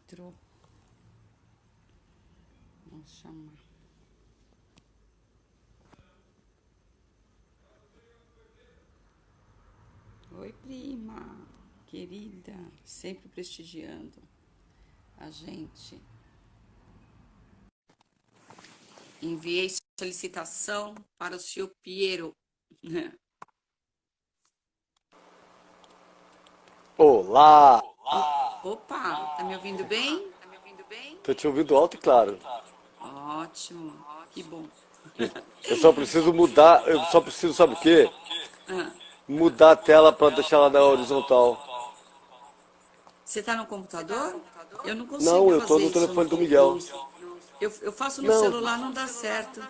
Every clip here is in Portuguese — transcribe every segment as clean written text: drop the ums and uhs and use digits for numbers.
entrou. Vamos chamar. Oi, prima, querida, sempre prestigiando a gente. Enviei solicitação para o senhor Piero. Olá! Opa, tá me ouvindo bem? Tô te ouvindo alto e claro. Ótimo, que bom. Eu só preciso, sabe o quê? Mudar a tela pra deixar ela na horizontal. Você tá no computador? Eu não consigo Não, eu tô fazer no isso telefone do Miguel. eu faço no Não. celular, não dá certo.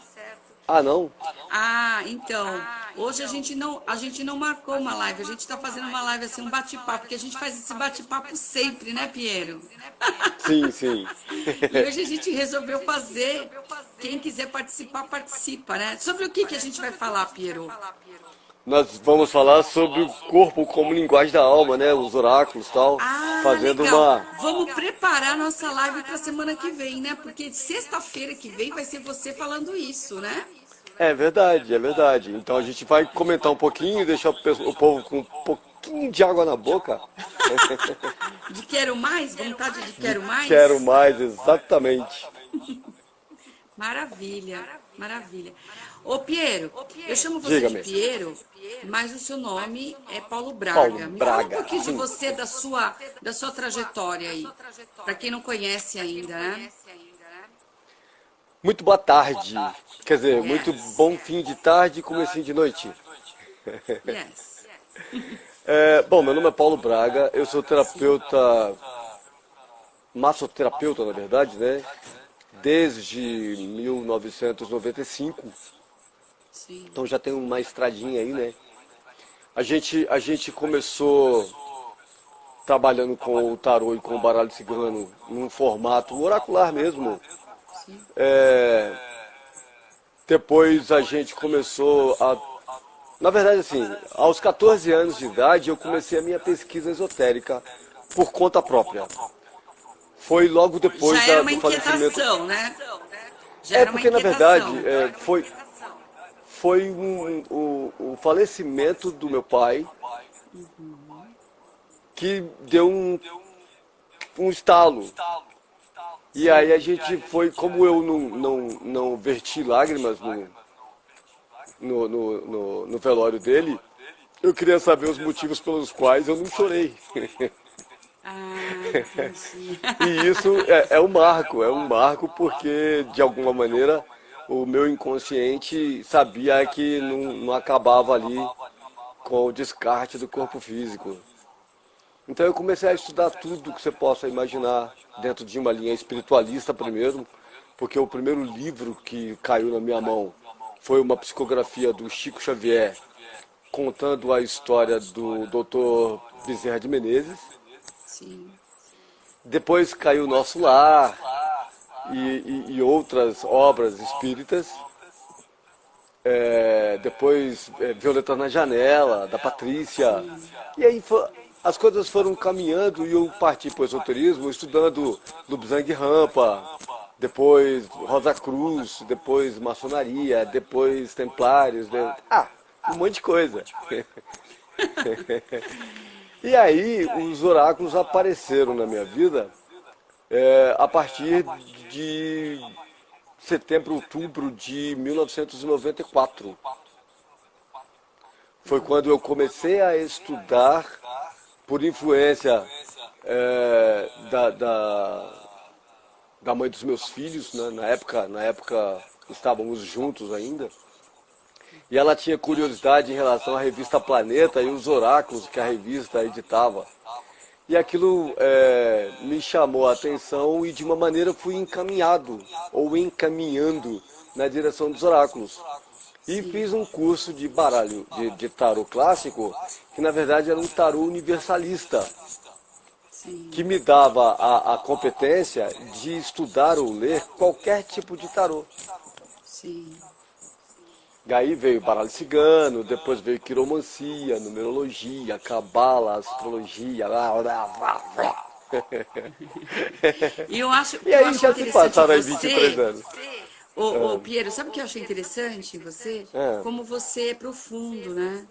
Ah, não? Ah, então, hoje a gente não marcou uma live, a gente está fazendo uma live assim, um bate-papo, porque a gente faz esse bate-papo sempre, né, Piero? Sim, sim. E hoje a gente resolveu fazer. Quem quiser participar, participa, né? Sobre o que a gente vai falar, Piero? Nós vamos falar sobre o corpo como linguagem da alma, né? Os oráculos e tal. Ah, Fazendo legal. uma. Vamos preparar nossa live para semana que vem, né? Porque sexta-feira que vem vai ser você falando isso, né? É verdade, é verdade. Então a gente vai comentar um pouquinho, deixar o povo com um pouquinho de água na boca. De quero mais, vontade de De quero quero mais. mais, exatamente. Maravilha, maravilha. Ô, Piero, eu chamo você de Diga-me. Piero, mas o seu nome é Paulo Paulo Braga. Me fala um Braga, pouquinho de sim. você, da sua trajetória aí, para quem não conhece ainda, né? Muito boa tarde. Quer dizer, muito Yes, bom fim de tarde e comecinho de noite. yes. Bom, meu nome é Paulo Braga, eu sou Sim, terapeuta, massoterapeuta, na verdade, né? Desde 1995. sim. Então já tem uma estradinha aí, né? A gente começou trabalhando com o tarô e com o baralho cigano num formato oracular mesmo. Sim. Depois a gente começou a. Na verdade, assim, aos 14 anos de idade eu comecei a minha pesquisa esotérica por conta própria. Foi logo depois Já era uma do falecimento. inquietação, né? Já É era uma porque, na verdade, inquietação. foi o falecimento do meu pai que deu um estalo. E aí a Sim. gente foi, como eu não verti lágrimas no velório dele, eu queria saber os motivos pelos quais eu não chorei. Ah, entendi. E isso é um marco porque, de alguma maneira, o meu inconsciente sabia que não acabava ali com o descarte do corpo físico. Então eu comecei a estudar tudo que você possa imaginar dentro de uma linha espiritualista primeiro, porque o primeiro livro que caiu na minha mão foi uma psicografia do Chico Xavier, contando a história do Dr. Bezerra de Menezes. Sim. Depois caiu Nosso Lar e outras obras espíritas. Depois Violeta na Janela, da Patrícia. Sim. E aí as coisas foram caminhando e eu parti para o esoterismo, estudando Lubzang Rampa, depois Rosa Cruz, depois maçonaria, depois templários, um monte de coisa. E aí os oráculos apareceram na minha vida a partir de setembro, outubro de 1994. Foi quando eu comecei a estudar, por influência da mãe dos meus filhos, né? Na época estávamos juntos ainda. E ela tinha curiosidade em relação à revista Planeta e os oráculos que a revista editava. E aquilo me chamou a atenção e de uma maneira fui encaminhado ou encaminhando na direção dos oráculos. E Sim. fiz um curso de baralho, de tarô clássico, que na verdade era um tarô universalista, que Sim. me dava a competência de estudar ou ler qualquer tipo de tarô. Sim. Daí veio baralho cigano, depois veio quiromancia, numerologia, cabala, astrologia, blá, blá, blá, blá. E eu acho, E eu aí acho já se interessante passaram aí 23 você, anos. ô, Piero, sabe o que eu achei interessante em você? Ah, Como você é profundo, né?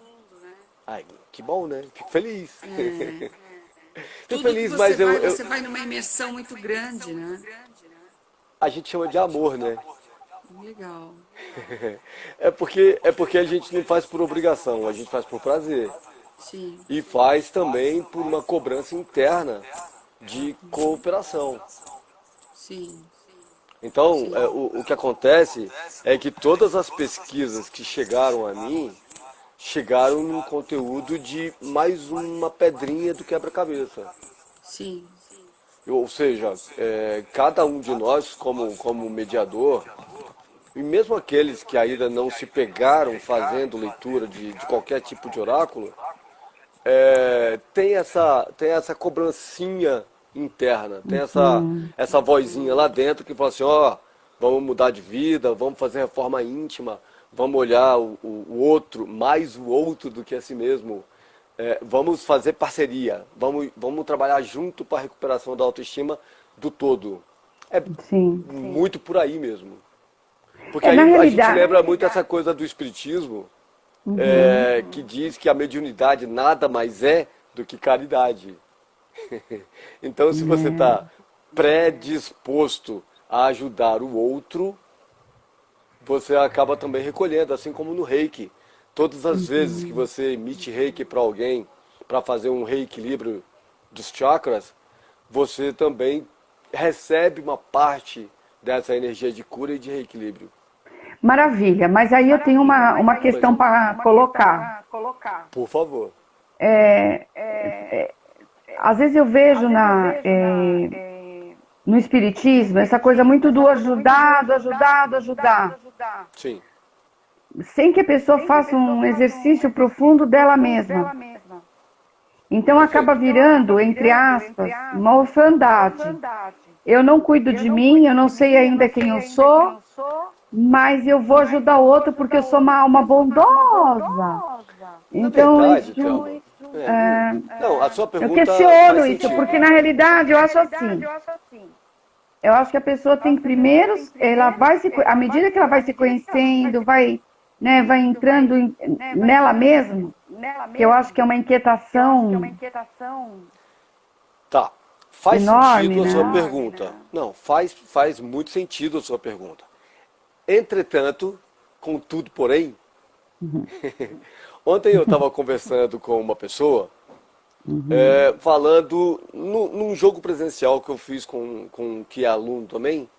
ai, que bom, né? Fico feliz. É, Fico tudo que feliz, mas você vai numa imersão muito grande, né? a gente chama de amor, né? Legal. É porque a gente não faz por obrigação, a gente faz por prazer. Sim, E faz também por uma cobrança interna de cooperação. sim, Então, sim. o que acontece é que todas as pesquisas que chegaram a mim chegaram num conteúdo de mais uma pedrinha do quebra-cabeça. Sim, Ou seja, cada um de nós, como mediador, e mesmo aqueles que ainda não se pegaram fazendo leitura de qualquer tipo de oráculo, tem essa cobrancinha interna, tem essa vozinha lá dentro que fala assim, ó, vamos mudar de vida, vamos fazer reforma íntima, vamos olhar o outro, mais o outro do que a si mesmo, vamos fazer parceria, vamos trabalhar junto para a recuperação da autoestima do todo. É Sim. muito por aí mesmo. Porque É, na aí a gente realidade. lembra muito essa coisa do espiritismo, Uhum. que diz que a mediunidade nada mais é do que caridade. Então, se você está predisposto a ajudar o outro, você acaba também recolhendo, assim como no reiki. Todas as vezes que você emite reiki para alguém, para fazer um reequilíbrio dos chakras, você também recebe uma parte dessa energia de cura e de reequilíbrio. Maravilha, mas aí eu tenho uma Pois questão é. para colocar. Por favor. Às vezes eu vejo no Espiritismo essa coisa muito do ajudar, do ajudar, do ajudar, Sim. sem que a pessoa faça um exercício profundo dela mesma. Então acaba Perfeito. virando, entre aspas, uma orfandade. Eu não cuido de mim, eu não sei ainda quem eu sou, mas eu vou ajudar o outro porque eu sou uma alma bondosa. Na Então verdade, isso, Thelma, não, a sua eu pergunta faz questiono isso, sentido. porque na realidade eu acho assim. Eu acho que a pessoa tem que primeiro, ela vai se, à medida que ela vai se conhecendo, vai, né, vai entrando nela mesma, que eu acho que é uma inquietação Tá, faz enorme, sentido a sua né? pergunta. Não, faz muito sentido a sua pergunta. Entretanto, contudo, porém, ontem eu estava conversando com uma pessoa, falando num jogo presencial que eu fiz com que é aluno também.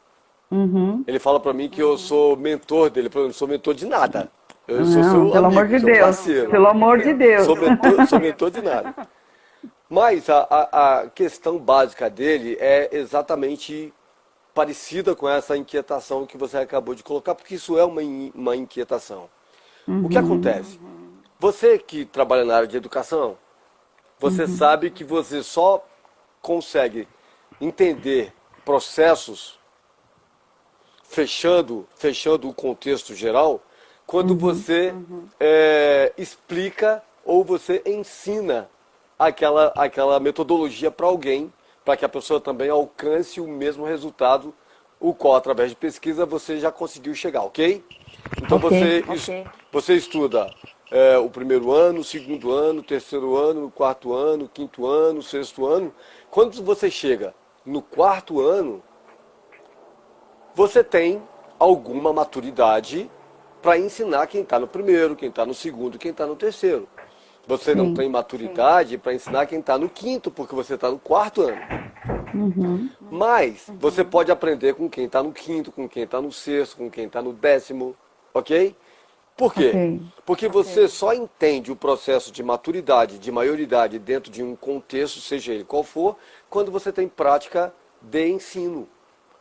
Uhum. Ele fala para mim que eu sou mentor dele. Eu falo, eu não sou mentor de nada. Eu sou Não, seu pelo amor amigo, de seu Deus, parceiro. pelo amor de Deus. Sou mentor de nada. Mas a questão básica dele é exatamente parecida com essa inquietação que você acabou de colocar, porque isso é uma inquietação. O que acontece? Você que trabalha na área de educação, você sabe que você só consegue entender processos fechando o contexto geral, quando você explica ou você ensina aquela metodologia para alguém, para que a pessoa também alcance o mesmo resultado, o qual, através de pesquisa, você já conseguiu chegar, ok? Então Ok. você estuda o primeiro ano, o segundo ano, o terceiro ano, o quarto ano, o quinto ano, o sexto ano. Quando você chega no quarto ano, você tem alguma maturidade para ensinar quem está no primeiro, quem está no segundo, quem está no terceiro. Você não Sim. tem maturidade para ensinar quem está no quinto, porque você está no quarto ano. Mas você pode aprender com quem está no quinto, com quem está no sexto, com quem está no décimo, ok? Por quê? Ok. Porque você só entende o processo de maturidade, de maioridade dentro de um contexto, seja ele qual for, quando você tem prática de ensino.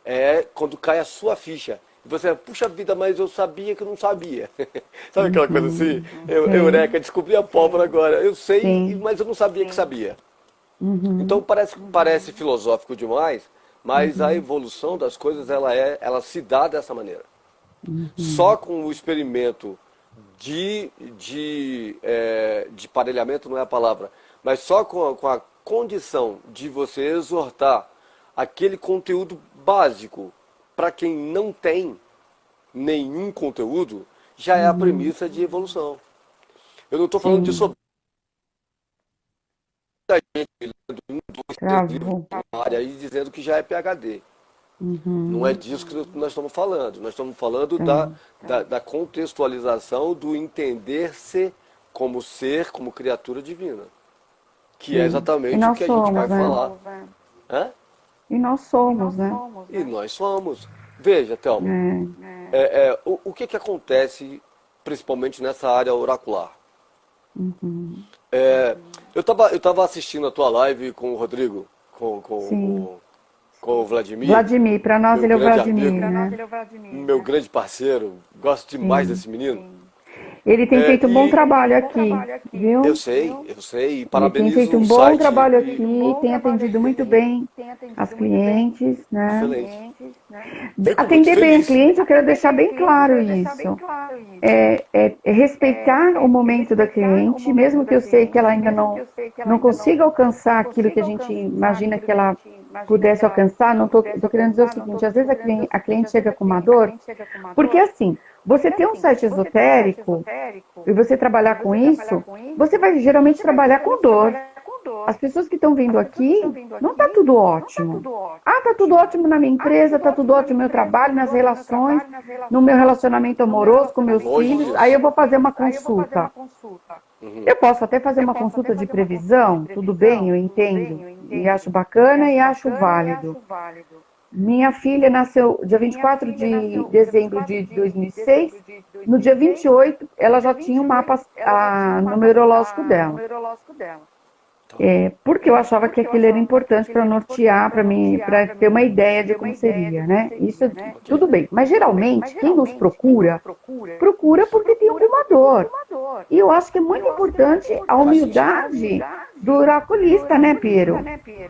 É quando cai a sua ficha. E você, puxa vida, mas eu sabia que eu não sabia. Sabe aquela coisa assim? Sim. Eureka, descobri a pólvora agora. Eu sei, Sim. mas eu não sabia que sabia. Então parece filosófico demais, mas a evolução das coisas ela se dá dessa maneira. Só com o experimento de parelhamento não é a palavra, mas só com condição de você exortar aquele conteúdo básico para quem não tem nenhum conteúdo, já é a premissa de evolução. Eu não estou falando de Sim, da gente lendo um, dois, três livros travou. de uma área aí dizendo que já é PhD. Não é Uhum, disso que nós estamos falando. Nós estamos falando é, da contextualização do entender-se como ser, como criatura divina. Que é sim. E exatamente o nós que a gente vai somos, né? falar. Hã? E nós somos, né? E nós somos. Veja, Thelma, É, o que que acontece principalmente nessa área oracular? uhum, É, eu tava assistindo a tua live com o Rodrigo, sim. com o Vladimir, Vladimir, para nós meu ele é o grande Vladimir, amigo, né? meu grande parceiro, gosto demais Sim. desse menino. Ele tem É, feito um bom trabalho aqui, viu? eu sei, e Ele tem parabenizo feito o um bom site, trabalho e, aqui, tem atendido muito bem as clientes, né? excelente. Fico muito Atender bem a feliz. cliente, eu quero deixar bem claro isso. É respeitar o momento da cliente, mesmo que eu sei que ela ainda não consiga alcançar aquilo que a gente imagina que ela pudesse alcançar. Não tô querendo dizer o seguinte, às vezes a cliente chega com uma dor, porque assim, você tem um site esotérico e você trabalhar com isso, você vai geralmente trabalhar com dor. As pessoas que estão vindo aqui, não está tudo ótimo. Ah, está tudo ótimo na minha empresa, está tudo ótimo no meu trabalho, nas relações, no meu relacionamento amoroso com meus Longe filhos. Aí disso. eu vou fazer uma consulta. Eu posso até fazer uma consulta de previsão, tudo bem, eu entendo. E acho bacana e acho válido. Minha filha nasceu dia 24 de dezembro de 2006. No dia 28, ela já tinha o mapa numerológico dela. Porque eu achava que aquilo era importante para nortear, para mim, para ter uma ideia de como seria, né? Isso Ok. tudo bem. Mas geralmente, quem nos procura, procura porque tem alguma dor. E eu acho que é muito importante a Faz sentido. humildade do oraculista, né, Piero?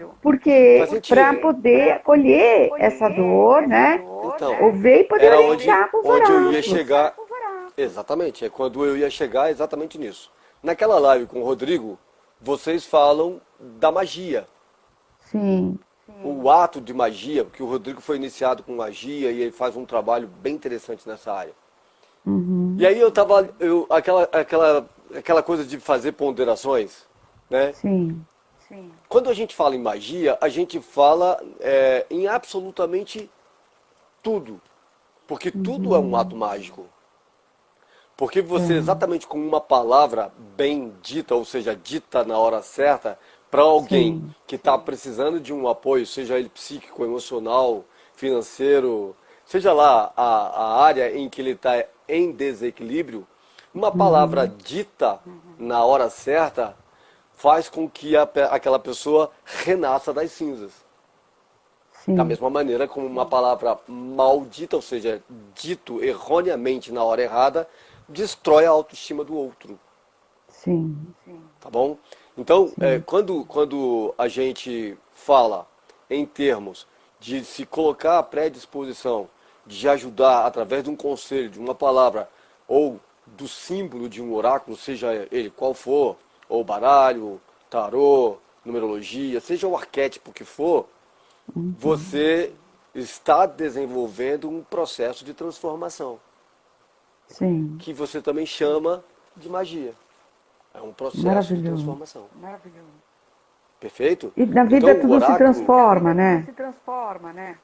Faz Porque para sentido. poder acolher essa dor, né? Então, Ouvir e poder era orientar com os onde eu ia oráculos. chegar. Exatamente, é quando eu ia chegar exatamente nisso. Naquela live com o Rodrigo, vocês falam da magia. Sim. O ato de magia, porque o Rodrigo foi iniciado com magia e ele faz um trabalho bem interessante nessa área. Uhum. E aí aquela coisa de fazer ponderações, né? Sim. Quando a gente fala em magia, a gente fala em absolutamente tudo. Porque tudo é um ato mágico. Porque você, É. exatamente com uma palavra bem dita, ou seja, dita na hora certa, para alguém Sim. que está precisando de um apoio, seja ele psíquico, emocional, financeiro, seja lá a área em que ele está em desequilíbrio, uma palavra dita na hora certa faz com que aquela pessoa renasça das cinzas. Da Sim. mesma maneira como uma palavra maldita, ou seja, dito erroneamente na hora errada, destrói a autoestima do outro, Sim. tá bom? Então, Sim. quando a gente fala em termos de se colocar à predisposição, de ajudar através de um conselho, de uma palavra, ou do símbolo de um oráculo, seja ele qual for, ou baralho, tarô, numerologia, seja o arquétipo que for, você está desenvolvendo um processo de transformação, Sim. que você também chama de magia. É um processo de Maravilhoso. transformação. Perfeito? E na vida Então, o tudo se oráculo, transforma, né?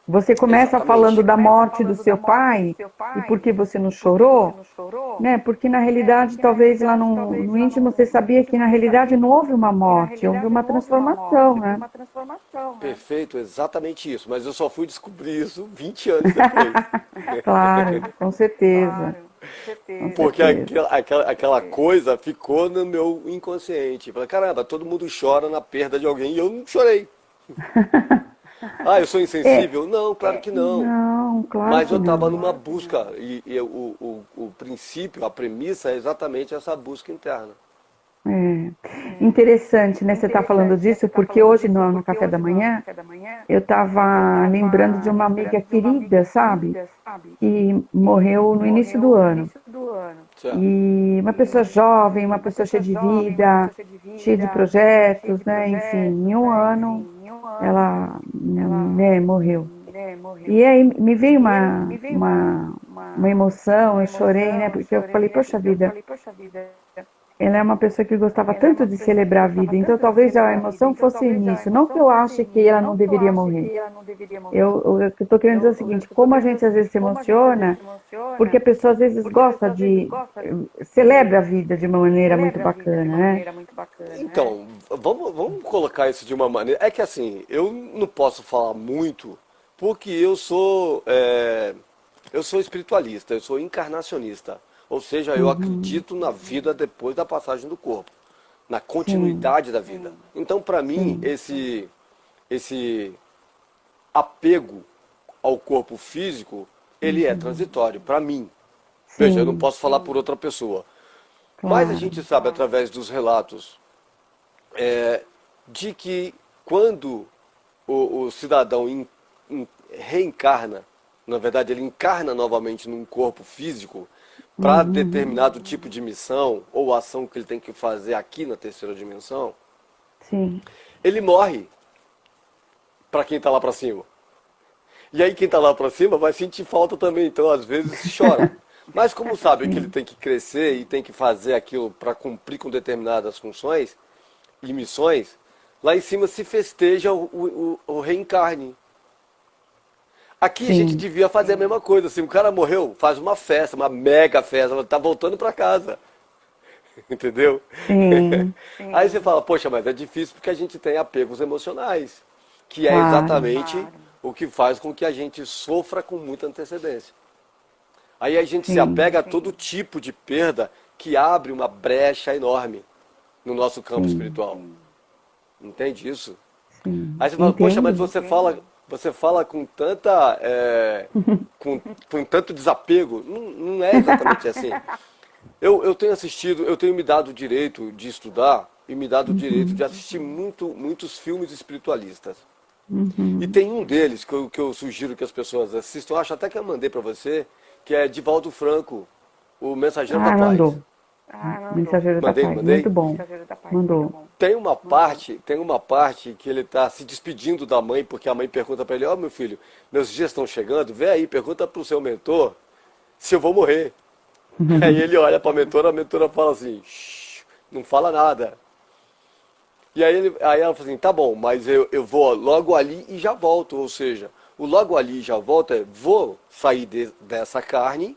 Você começa falando exatamente. da morte do seu pai e por que você não chorou, né? Porque na realidade, talvez lá no íntimo você sabia que na realidade não houve uma morte, houve uma transformação, né? Perfeito, exatamente isso. Mas eu só fui descobrir isso 20 anos depois. Claro, com certeza, com Porque certeza. aquela coisa ficou no meu inconsciente. Falei, caramba, todo mundo chora na perda de alguém e eu não chorei. Ah, eu sou É, insensível? Não, claro que não. não, claro Mas que eu estava não. numa busca, e o princípio, a premissa é exatamente essa busca interna. É. Interessante, né? Você está falando disso, porque hoje no café da manhã eu estava lembrando de uma amiga querida, sabe? Que morreu no início do ano. Certo. E uma pessoa jovem, uma pessoa cheia de vida, cheia de projetos, né? Enfim, em um ano ela, né, morreu. E aí me veio uma emoção, eu chorei, né? Porque eu falei, poxa vida, ela é uma pessoa que gostava tanto de celebrar a vida, então talvez a emoção fosse nisso. Não que eu ache que ela não deveria morrer. Eu estou querendo dizer o seguinte, como a gente às vezes se emociona, porque a pessoa às vezes gosta celebra a vida de uma maneira muito bacana, né? Então, vamos colocar isso de uma maneira. É que assim, eu não posso falar muito, porque eu sou espiritualista, eu sou encarnacionista. Ou seja, eu acredito na vida depois da passagem do corpo, na Sim, continuidade da vida. Então, para mim, sim, esse apego ao corpo físico, ele é transitório, para mim. Veja, eu não sim, posso falar por outra pessoa. Mas a claro. gente sabe através dos relatos de que quando o cidadão reencarna, na verdade ele encarna novamente num corpo físico para Uhum, determinado tipo de missão ou ação que ele tem que fazer aqui na terceira dimensão, sim, ele morre para quem está lá para cima. E aí quem está lá para cima vai sentir falta também, então às vezes chora. Mas como sabe que ele sim, tem que crescer e tem que fazer aquilo para cumprir com determinadas funções e missões, lá em cima se festeja o reencarne. Aqui a gente sim, devia fazer a mesma coisa. Se o cara morreu, faz uma festa, uma mega festa, ela tá voltando para casa. Entendeu? sim, Aí você fala, poxa, mas é difícil porque a gente tem apegos emocionais, que é claro, exatamente o que faz com que a gente sofra com muita antecedência. Aí a gente se sim, apega a todo tipo de perda que abre uma brecha enorme no nosso campo sim, espiritual. Entende isso? sim, Aí você fala, poxa, mas entendo. você fala com tanta, com tanto desapego. Não, não é exatamente assim. Eu tenho assistido, eu tenho me dado o direito de estudar e me dado o direito de Uhum, assistir muitos filmes espiritualistas. E uhum. tem um deles que eu sugiro que as pessoas assistam, eu acho até que eu mandei para você, que é Divaldo Franco, o Mensageiro da Ah, Paz. mandou. Mensageiro da Mandei, não Paz, muito mandei? bom. Mandou. Tem uma parte que ele está se despedindo da mãe, porque a mãe pergunta para ele, ó meu filho, meus dias estão chegando, vê aí, pergunta para o seu mentor se eu vou morrer. Aí ele olha para a mentora fala assim, "Shh, não fala nada. E aí ela fala assim, tá bom, mas eu vou logo ali e já volto. Ou seja, o logo ali e já volto é, vou sair dessa carne,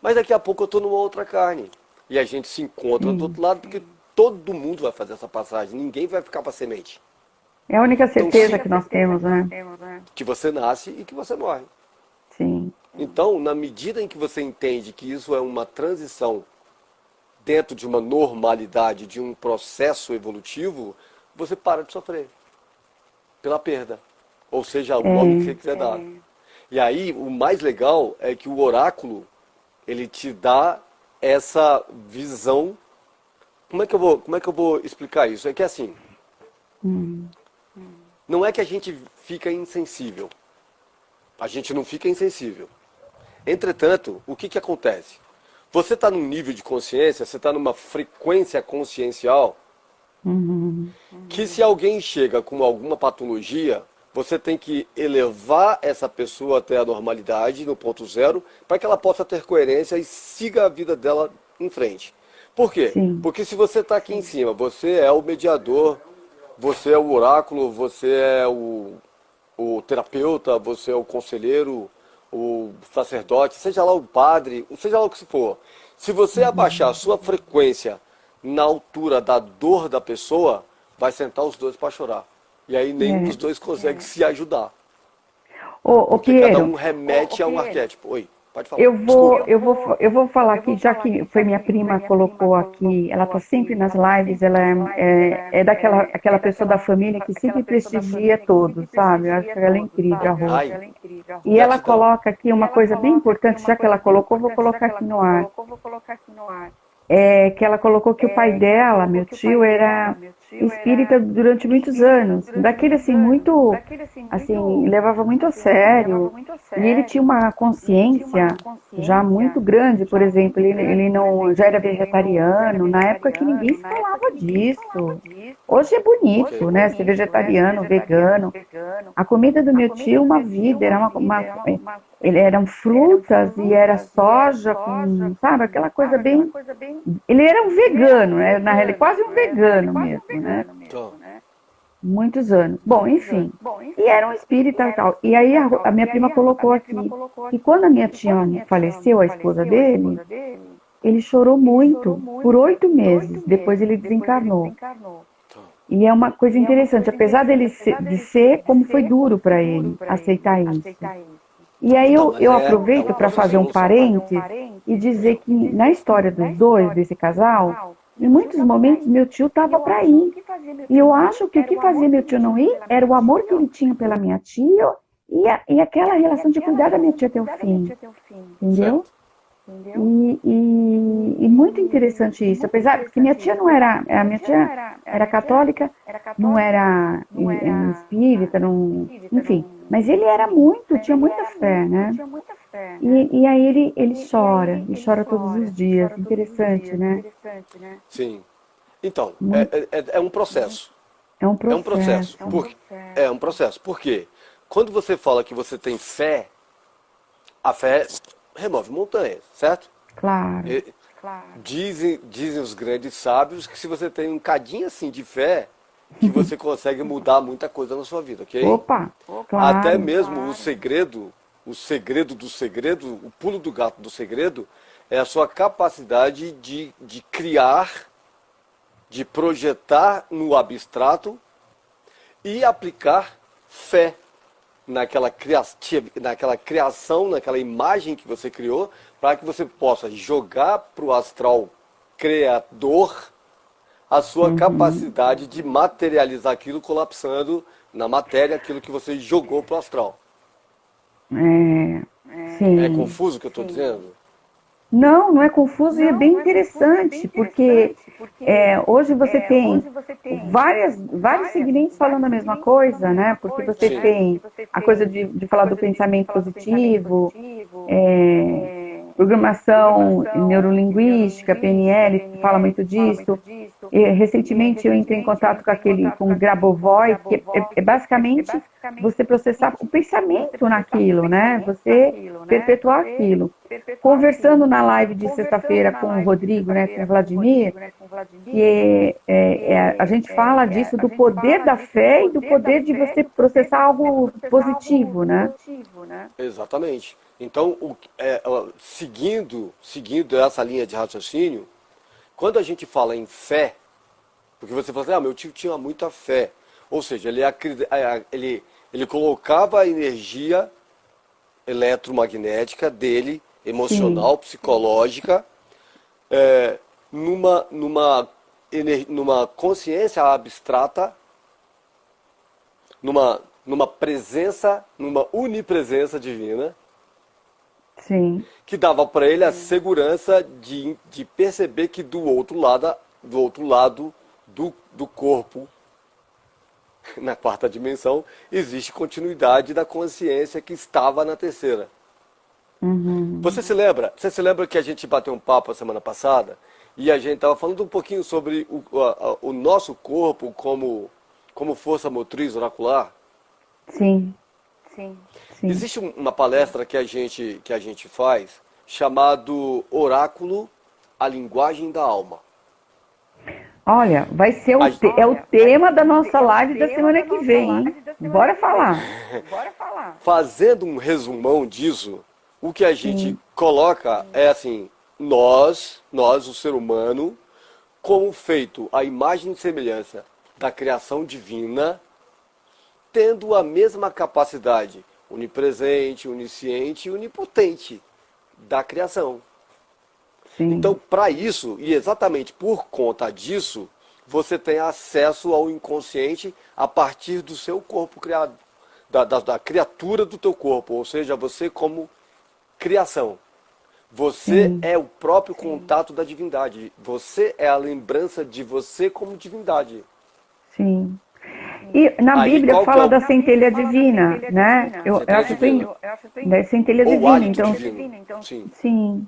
mas daqui a pouco eu estou numa outra carne. E a gente se encontra do Sim. outro lado, porque todo mundo vai fazer essa passagem, ninguém vai ficar para semente. É a única Então, certeza que nós temos, né? que você nasce e que você morre. Sim. Então, na medida em que você entende que isso é uma transição dentro de uma normalidade, de um processo evolutivo, você para de sofrer pela perda. Ou seja, o nome que É, você quiser dar. E aí, o mais legal é que o oráculo, ele te dá essa visão. Como é que eu vou explicar isso? É que assim, não é que a gente fica insensível. A gente não fica insensível. Entretanto, o que acontece? Você está num nível de consciência, você está numa frequência consciencial, uhum, que se alguém chega com alguma patologia, você tem que elevar essa pessoa até a normalidade, no ponto zero, para que ela possa ter coerência e siga a vida dela em frente. Por quê? sim, Porque se você está aqui em cima, você é o mediador, você é o oráculo, você é o terapeuta, você é o conselheiro, o sacerdote, seja lá o padre, seja lá o que for. Se você abaixar a sua frequência na altura da dor da pessoa, vai sentar os dois para chorar. E aí nenhum dos é. dois consegue se ajudar. Ô, Porque cada Piero, um remete a um arquétipo. Oi, pode falar. eu Desculpa. eu vou falar aqui, já que foi minha prima colocou aqui, ela está sempre nas lives, ela é aquela pessoa da família que sempre prestigia todos, sabe? Eu acho que ela é incrível, a Rô. Ai, E ela gratidão. coloca aqui uma coisa bem importante, já que ela colocou, vou colocar aqui no ar. que ela colocou que o pai dela, meu tio, era espírita durante muitos anos. Daquele assim, muito, assim, levava muito a sério. E ele tinha uma consciência já muito grande, por exemplo, ele não, já era vegetariano, na época que ninguém falava disso. Hoje é bonito, né? Ser vegetariano, vegano. A comida do meu tio, uma vida, era ele eram frutas e era soja com, sabe, aquela coisa bem. Ele era um vegano, né? Na realidade, quase um vegano mesmo, né? Tá. Muitos anos. Bom, enfim. E era um espírita e tal. E aí a minha prima colocou aqui que quando a minha tia faleceu, a esposa dele, ele chorou muito por 8 meses. Depois ele desencarnou. E é uma coisa interessante, apesar de ser como foi duro para ele aceitar isso. E aí Então, mas eu é aproveito uma para fazer um solução. parênteses e dizer que na história dos dois, desse casal, em muitos momentos meu tio estava para ir. E eu acho que o que fazia meu tio não ir era o amor que ele tinha pela minha tia e aquela relação de cuidar da minha tia até o fim. Entendeu? Certo. E muito interessante isso, apesar que minha tia não era, a minha tia era católica, não era espírita, não, enfim, mas ele era muito, tinha muita fé, né? E aí ele chora todos os dias, interessante, né? Sim. Então, Muito, é um processo. é um É um processo. processo, É um processo. Por quê? Quando você fala que você tem fé, a fé remove montanhas, certo? claro. E- dizem os grandes sábios que se você tem um cadinho assim de fé, que você consegue mudar muita coisa na sua vida, ok? Opa, Até claro, mesmo o segredo do segredo, o pulo do gato do segredo, é a sua capacidade de criar, de projetar no abstrato e aplicar fé naquela criação, naquela imagem que você criou, para que você possa jogar para o astral criador a sua capacidade de materializar aquilo colapsando na matéria, aquilo que você jogou para o astral. É sim. confuso o que eu estou dizendo? Não é confuso e é bem interessante, porque hoje você tem vários segmentos falando a mesma coisa, né? Porque você Sim. tem a coisa de falar do pensamento positivo, programação neurolinguística, PNL, que fala muito disso. E, recentemente eu entrei em contato com o Grabovoi, que é basicamente você processar o pensamento naquilo, né? Você perpetuar aquilo. Conversando na live de sexta-feira com o Rodrigo, né, com o Vladimir, que a gente fala disso, do poder da fé e do poder de você processar algo positivo, né? Exatamente. Então, seguindo essa linha de raciocínio, quando a gente fala em fé, porque você fala assim, meu tio tinha muita fé. Ou seja, ele colocava a energia eletromagnética dele, emocional, psicológica, numa consciência abstrata, numa presença, numa unipresença divina, Sim. que dava para ele a segurança de perceber que do outro lado do corpo, na quarta dimensão, existe continuidade da consciência que estava na terceira. Você se lembra que a gente bateu um papo a semana passada e a gente estava falando um pouquinho sobre o nosso corpo como força motriz oracular? Sim. Existe uma palestra que a gente faz chamado Oráculo, a linguagem da alma. Olha, vai ser é o tema da nossa live da semana que vem, hein? Bora falar. Fazendo um resumão disso, o que a gente coloca é assim, nós, o ser humano, como feito a imagem e semelhança da criação divina, tendo a mesma capacidade onipresente, onisciente e onipotente da criação. Sim. Então, para isso, e exatamente por conta disso, você tem acesso ao inconsciente a partir do seu corpo criado, da criatura do teu corpo, ou seja, você como criação. Você sim, é o próprio contato da divindade. Você é a lembrança de você como divindade. sim. E na Aí Bíblia qual que é fala o... da centelha divina, né? Eu Centelha acho bem, divina. da centelha Ou divina. hálito Então, divino. Sim. sim.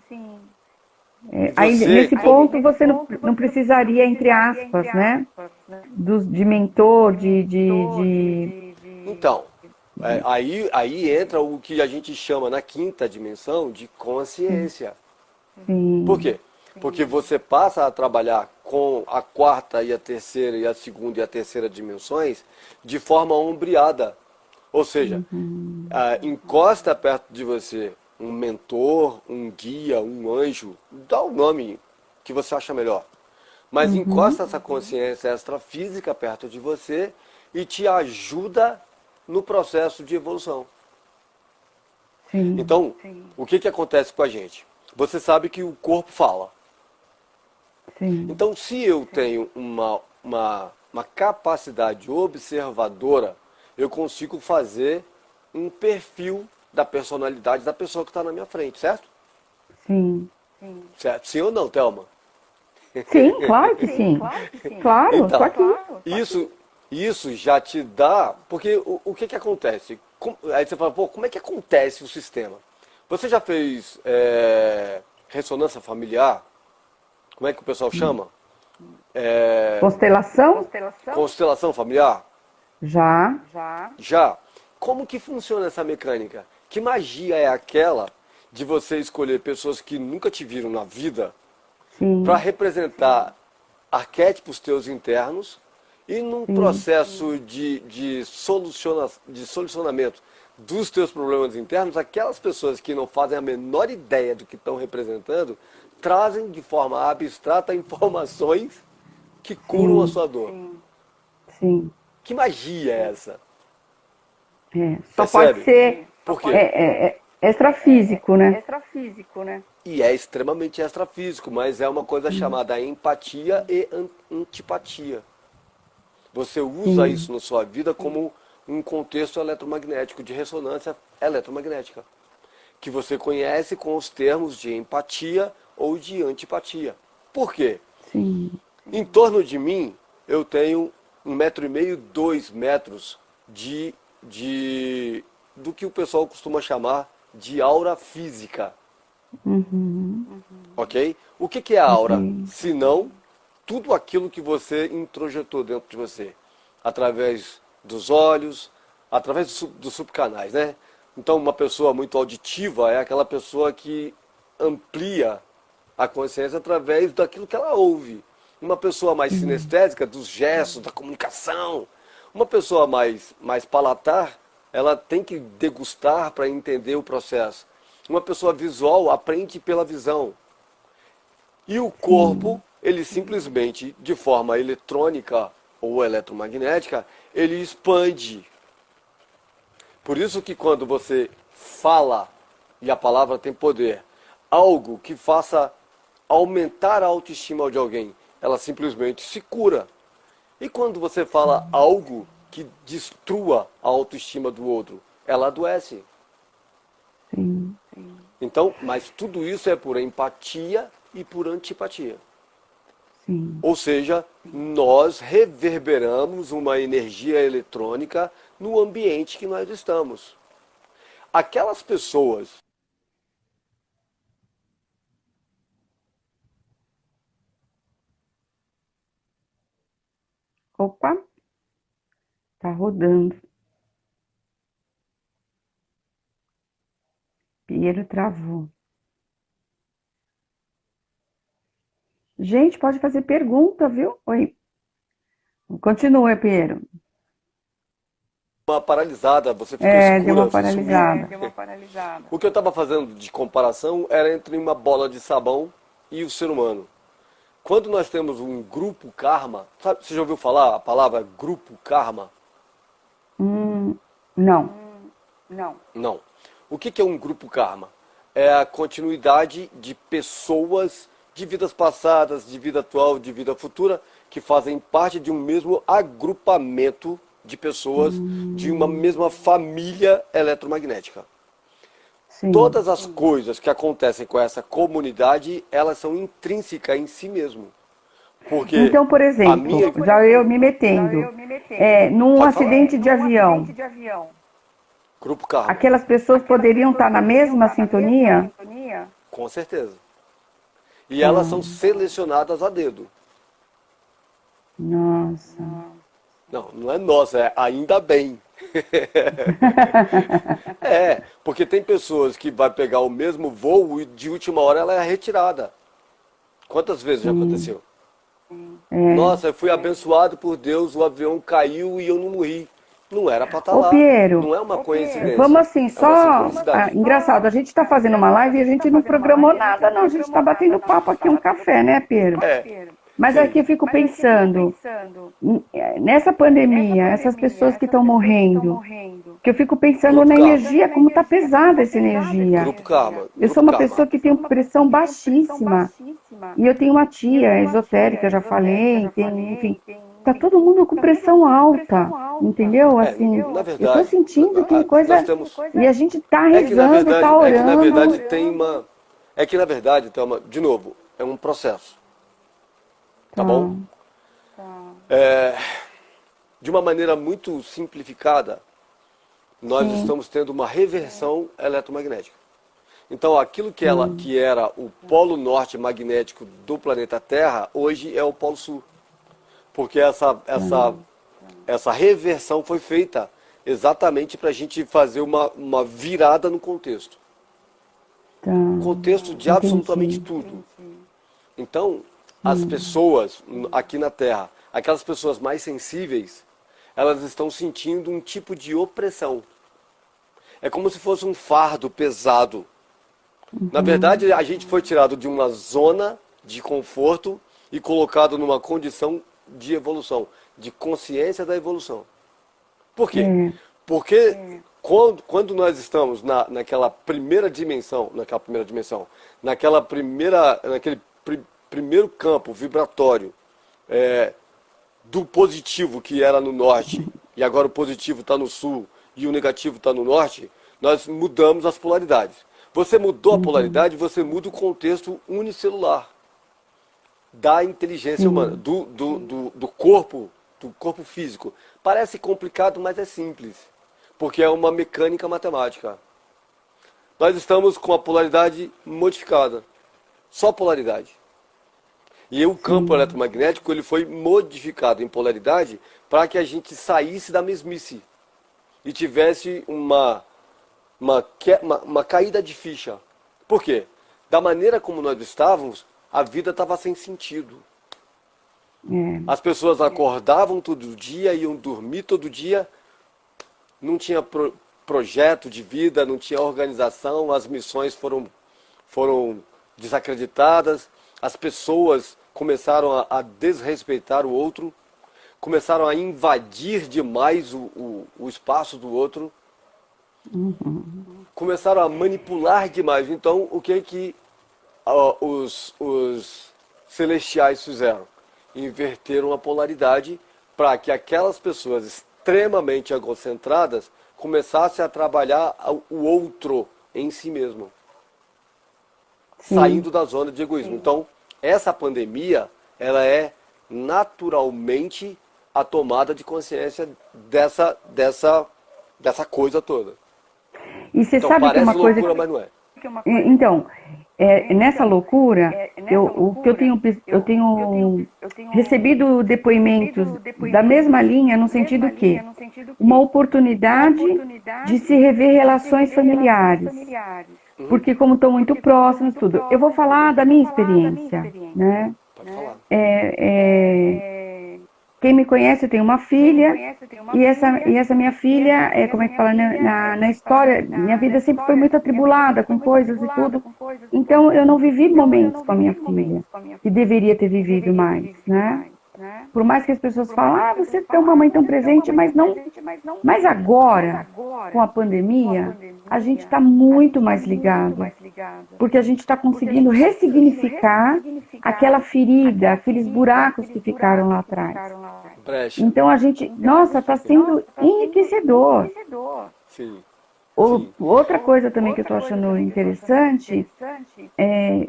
E Aí, você, nesse quando... ponto, você não precisaria, entre aspas, né? De mentor, Então, aí entra o que a gente chama na quinta dimensão de consciência. Por sim, quê? Porque você passa a trabalhar com a quarta e a terceira e a segunda e a terceira dimensões de forma ombreada. Ou seja, encosta perto de você um mentor, um guia, um anjo, dá o nome que você acha melhor. Mas uhum, encosta essa consciência extrafísica perto de você e te ajuda no processo de evolução. sim, Então, o que, que acontece com a gente? Você sabe que o corpo fala. sim, Então, se eu tenho uma capacidade observadora, eu consigo fazer um perfil da personalidade da pessoa que está na minha frente, certo? sim. Certo? Sim ou não, Thelma? Sim, claro que sim. Claro, tô Então, aqui. isso, isso já te dá. Porque o que, que acontece? Aí você fala, pô, como é que acontece o sistema? Você já fez ressonância familiar? Como é que o pessoal chama? É, Constelação? constelação familiar? Já, Já. Como que funciona essa mecânica? Que magia é aquela de você escolher pessoas que nunca te viram na vida para sim, representar arquétipos teus internos e num sim, processo de solucionamento dos teus problemas internos, aquelas pessoas que não fazem a menor ideia do que estão representando, trazem de forma abstrata informações que curam a sim, sua dor. sim. Que magia é essa? É. Só pode Percebe? ser Por quê? extrafísico, né? E é extremamente extrafísico, mas é uma coisa chamada empatia e antipatia. Você usa Sim, isso na sua vida como um contexto eletromagnético, de ressonância eletromagnética, que você conhece com os termos de empatia ou de antipatia. Por quê? sim, Em torno de mim, eu tenho 1,5 m, 2 metros do que o pessoal costuma chamar de aura física. uhum, Ok? O que, que é a ok, aura? Se não, tudo aquilo que você introjetou dentro de você, através dos olhos, através dos subcanais, né? Então, uma pessoa muito auditiva é aquela pessoa que amplia a consciência através daquilo que ela ouve. Uma pessoa mais sim, sinestésica, dos gestos, da comunicação. Uma pessoa mais palatar, ela tem que degustar para entender o processo. Uma pessoa visual aprende pela visão. E o corpo, sim, ele simplesmente, de forma eletrônica ou eletromagnética, ele expande. Por isso que quando você fala, e a palavra tem poder, algo que faça aumentar a autoestima de alguém, ela simplesmente se cura. E quando você fala algo que destrua a autoestima do outro, ela adoece. sim, Então, mas tudo isso é por empatia e por antipatia. sim. Ou seja, nós reverberamos uma energia eletrônica no ambiente que nós estamos. Aquelas pessoas, Opa, tá rodando. Piero travou. Gente, pode fazer pergunta, viu? Oi. Continua, Piero. uma paralisada, você fica É, deu uma escura, você sumiu. paralisada. O que eu estava fazendo de comparação era entre uma bola de sabão e o ser humano. Quando nós temos um grupo karma, sabe, você já ouviu falar a palavra grupo karma? Não. Não. O que é um grupo karma? É a continuidade de pessoas de vidas passadas, de vida atual, de vida futura, que fazem parte de um mesmo agrupamento de pessoas de uma mesma família eletromagnética. Sim. Todas as coisas que acontecem com essa comunidade, elas são intrínsecas em si mesmo. Porque Então, por a exemplo, minha... já eu me metendo, num Pode falar. acidente de avião, Grupo Karma, aquelas pessoas poderiam estar na mesma sintonia? com certeza. E elas são selecionadas a dedo. Nossa. Não, não é nossa, é ainda bem. Porque tem pessoas que vai pegar o mesmo voo e de última hora ela é retirada. Quantas vezes já aconteceu? Nossa, eu fui abençoado por Deus, o avião caiu e eu não morri. Não era para estar Ô, lá. Piero, Não é uma coincidência. vamos assim, É uma só. sincronicidade. Engraçado, a gente está fazendo uma live e a gente não programou nada, não. A gente está batendo papo aqui, um café, né, Piero? Mas Sim. aqui eu fico pensando, nessa pandemia, essas pessoas que estão morrendo, que eu fico pensando Grupo na Karma. energia, como está pesada essa energia. Grupo Karma. Eu sou uma pessoa que tem pressão baixíssima. E eu tenho uma tia esotérica, já falei, enfim. Tá todo mundo com pressão alta, entendeu? Assim, Na eu tô verdade, sentindo que coisa. nós temos... E a gente tá É que na rezando, verdade, tá é que na orando. verdade tem uma... É que na verdade, Thelma, de novo, é um processo. Tá bom? De uma maneira muito simplificada, nós estamos tendo uma reversão eletromagnética. Então, aquilo que era o polo norte magnético do planeta Terra, hoje é o polo sul. Porque essa reversão foi feita exatamente para a gente fazer uma virada no contexto. Contexto de absolutamente tudo. Então, as pessoas aqui na Terra, aquelas pessoas mais sensíveis, elas estão sentindo um tipo de opressão. É como se fosse um fardo pesado. Na verdade, a gente foi tirado de uma zona de conforto e colocado numa condição de evolução, de consciência da evolução. Por quê? Porque quando nós estamos naquele primeiro campo vibratório do positivo que era no norte, e agora o positivo está no sul e o negativo está no norte, nós mudamos as polaridades. Você mudou a polaridade, você muda o contexto unicelular da inteligência humana, do corpo físico. Parece complicado, mas é simples, porque é uma mecânica matemática. Nós estamos com a polaridade modificada, só polaridade. E o campo eletromagnético ele foi modificado em polaridade para que a gente saísse da mesmice e tivesse uma caída de ficha. Por quê? Da maneira como nós estávamos, a vida estava sem sentido. As pessoas acordavam todo dia, iam dormir todo dia, não tinha projeto de vida, não tinha organização, as missões foram desacreditadas, as pessoas começaram a desrespeitar o outro, começaram a invadir demais o espaço do outro, começaram a manipular demais. Então, o que os celestiais fizeram? Inverteram a polaridade para que aquelas pessoas extremamente egocentradas começassem a trabalhar o outro em si mesmo, saindo da zona de egoísmo. Então, essa pandemia, ela é naturalmente a tomada de consciência dessa coisa toda. E você Então, sabe que parece uma coisa. loucura, mas não é. Então, nessa loucura, eu tenho recebido depoimentos da mesma linha, no sentido que uma oportunidade de se rever relações familiares. Porque como estão muito próximos, tudo. Eu vou falar da minha experiência, né? Pode falar. Quem me conhece, eu tenho uma filha, e essa minha filha, como é que fala, na história, minha vida sempre foi muito atribulada, com coisas e tudo. Então, eu não vivi momentos com a minha filha, que deveria ter vivido mais, né? Por mais que as pessoas falem, você tem uma mãe tão presente, mas não. Mas agora, com a pandemia, a gente está muito mais ligado, porque a gente está conseguindo ressignificar aquela ferida, aqueles buracos que ficaram lá atrás. Brecha. Então a gente, nossa, está sendo enriquecedor. Sim. Sim. Outra coisa também que eu estou achando interessante,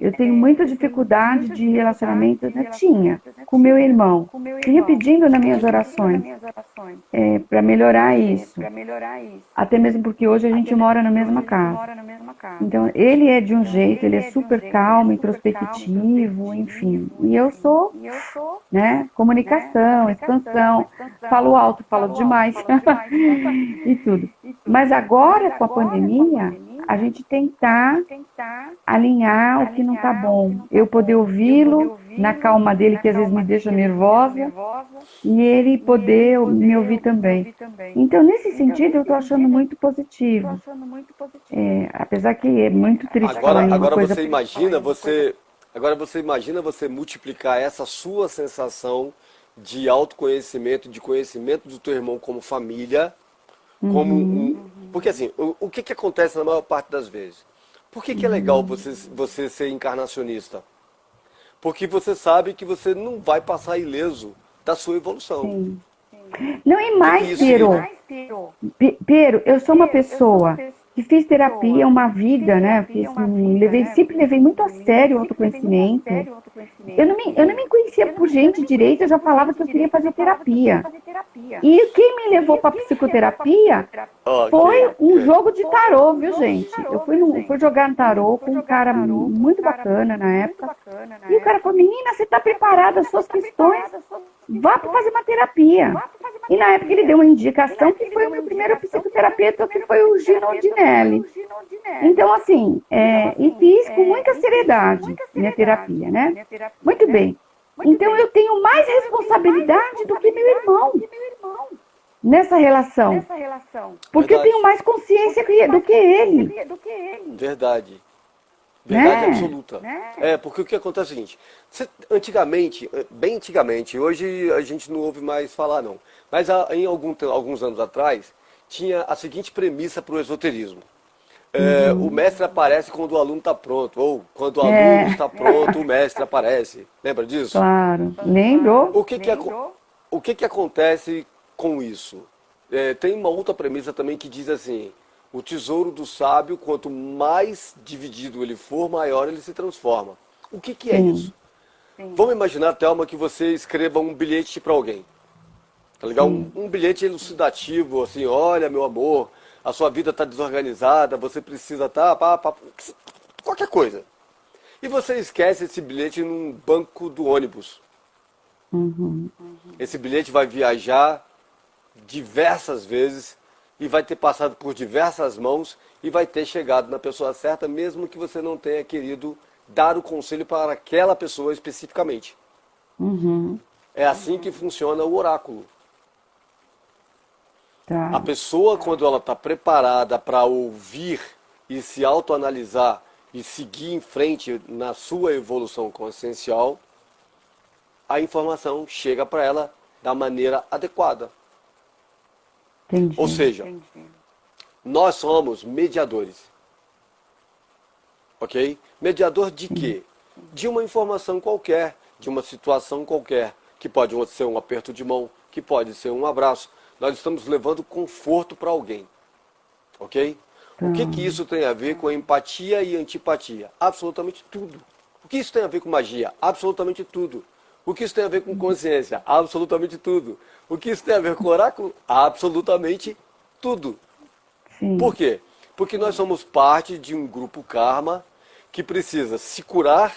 eu tenho muita dificuldade de relacionamento, né? Tinha, com meu irmão. Vinha pedindo nas minhas orações para melhorar isso. Até mesmo porque hoje a gente mora na mesma casa. Então, ele é de um jeito, ele é super calmo, introspectivo, enfim. E eu sou, né, comunicação, expansão, falo alto, falo demais e tudo. Mas agora, com a pandemia, a gente tentar alinhar o que não está bom. Eu poder ouvi-lo na calma dele, que às vezes me deixa nervosa, e ele poder me ouvir também. Então, nesse sentido, eu estou achando muito positivo. Apesar que é muito triste falar em uma Agora coisa. você imagina você multiplicar essa sua sensação de autoconhecimento, de conhecimento do teu irmão como família, como porque assim, o que acontece na maior parte das vezes? Por que é legal você ser encarnacionista? Porque você sabe que você não vai passar ileso da sua evolução. Sim. Não, e Que mais, isso Pero, eu sou uma pessoa que fiz terapia uma vida, né? Sempre levei muito a sério o autoconhecimento. Eu não me conhecia por gente direito, eu já falava que eu queria fazer terapia. E quem me levou para psicoterapia foi um jogo de tarô, viu, gente? Eu fui jogar no tarô com um cara muito bacana na época. E o cara falou, menina, você está preparada, as suas questões, vá para fazer uma terapia. E na época ele deu uma indicação que foi o meu primeiro psicoterapeuta, que foi o Gino Dinelli. Então, assim, e fiz com muita seriedade minha terapia, né? Muito bem. Então, eu tenho mais responsabilidade do que meu irmão nessa relação. Porque eu tenho mais consciência do que ele. Verdade. Né? Verdade absoluta. Porque o que acontece é o seguinte, antigamente, bem antigamente, hoje a gente não ouve mais falar não, mas em alguns anos atrás, tinha a seguinte premissa para o esoterismo. O mestre aparece quando o aluno está pronto, ou quando o aluno está pronto, o mestre aparece. Lembra disso? Claro. Lembrou? O que acontece com isso? Tem uma outra premissa também que diz assim, o tesouro do sábio, quanto mais dividido ele for, maior ele se transforma. O que é isso? Vamos imaginar, Thelma, que você escreva um bilhete para alguém. Tá legal? Um bilhete elucidativo, assim, olha, meu amor, a sua vida está desorganizada, você precisa qualquer coisa. E você esquece esse bilhete num banco do ônibus. Esse bilhete vai viajar diversas vezes e vai ter passado por diversas mãos e vai ter chegado na pessoa certa, mesmo que você não tenha querido dar o conselho para aquela pessoa especificamente. É assim que funciona o oráculo. Tá. A pessoa, quando ela está preparada para ouvir e se autoanalisar e seguir em frente na sua evolução consciencial, a informação chega para ela da maneira adequada. Entendi. Ou seja, nós somos mediadores. Ok? Mediador de quê? De uma informação qualquer, de uma situação qualquer, que pode ser um aperto de mão, que pode ser um abraço. Nós estamos levando conforto para alguém. Ok? O que isso tem a ver com empatia e antipatia? Absolutamente tudo. O que isso tem a ver com magia? Absolutamente tudo. O que isso tem a ver com consciência? Absolutamente tudo. O que isso tem a ver com oráculo? Absolutamente tudo. Sim. Por quê? Porque nós somos parte de um grupo karma que precisa se curar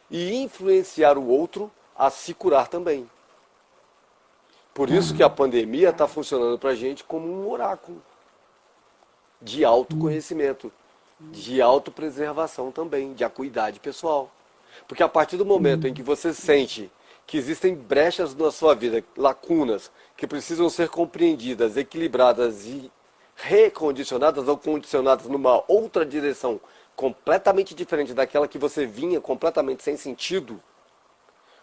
e influenciar o outro a se curar também. Por isso que a pandemia está funcionando para a gente como um oráculo de autoconhecimento, de autopreservação também, de acuidade pessoal. Porque a partir do momento em que você sente que existem brechas na sua vida, lacunas, que precisam ser compreendidas, equilibradas e recondicionadas ou condicionadas numa outra direção completamente diferente daquela que você vinha completamente sem sentido,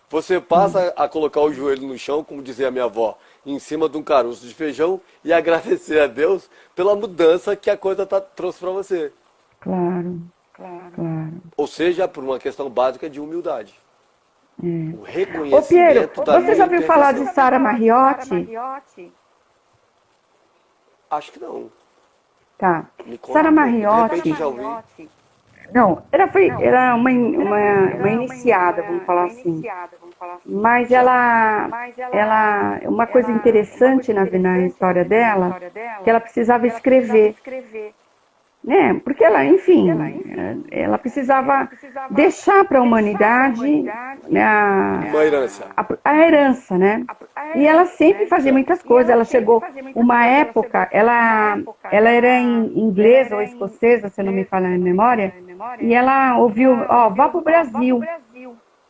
você passa a colocar o joelho no chão, como dizia a minha avó, em cima de um caroço de feijão e agradecer a Deus pela mudança que a coisa trouxe para você. Claro. Ou seja, por uma questão básica de humildade. O Ô, reconhecimento Piero, da você já ouviu falar de imperfeição. Sara Marriotti? Acho que não. Tá. Me conta Sara um pouco. De repente Mariotti, eu já ouvi. não, era uma iniciada, vamos falar assim. Mas uma coisa interessante na história dela, que ela precisava escrever, né? Porque ela, enfim, ela precisava deixar para a humanidade, né, Uma herança. a herança, né? E ela sempre fazia Certo. muitas coisas. Ela chegou uma época, ela era inglesa ou escocesa, se eu não me falha a memória, e ela ouviu, ó, vá para o Brasil.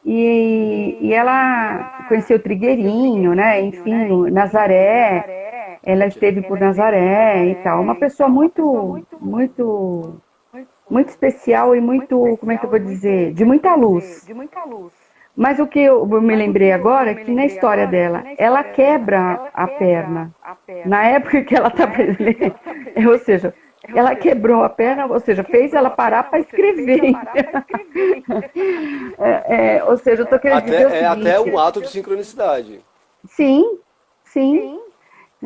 E ela conheceu Trigueirinho, né? Enfim, Nazaré. Ela esteve por Nazaré e tal. Uma pessoa muito especial e muito, como é que eu vou dizer, de muita luz. Mas o que eu me lembrei agora é que na história dela, ela quebra a perna. Na época que ela estava, ou seja, ela quebrou a perna, ou seja, fez ela parar para escrever. Ou seja, eu estou querendo dizer o É até seguinte. um ato de sincronicidade. Sim, sim.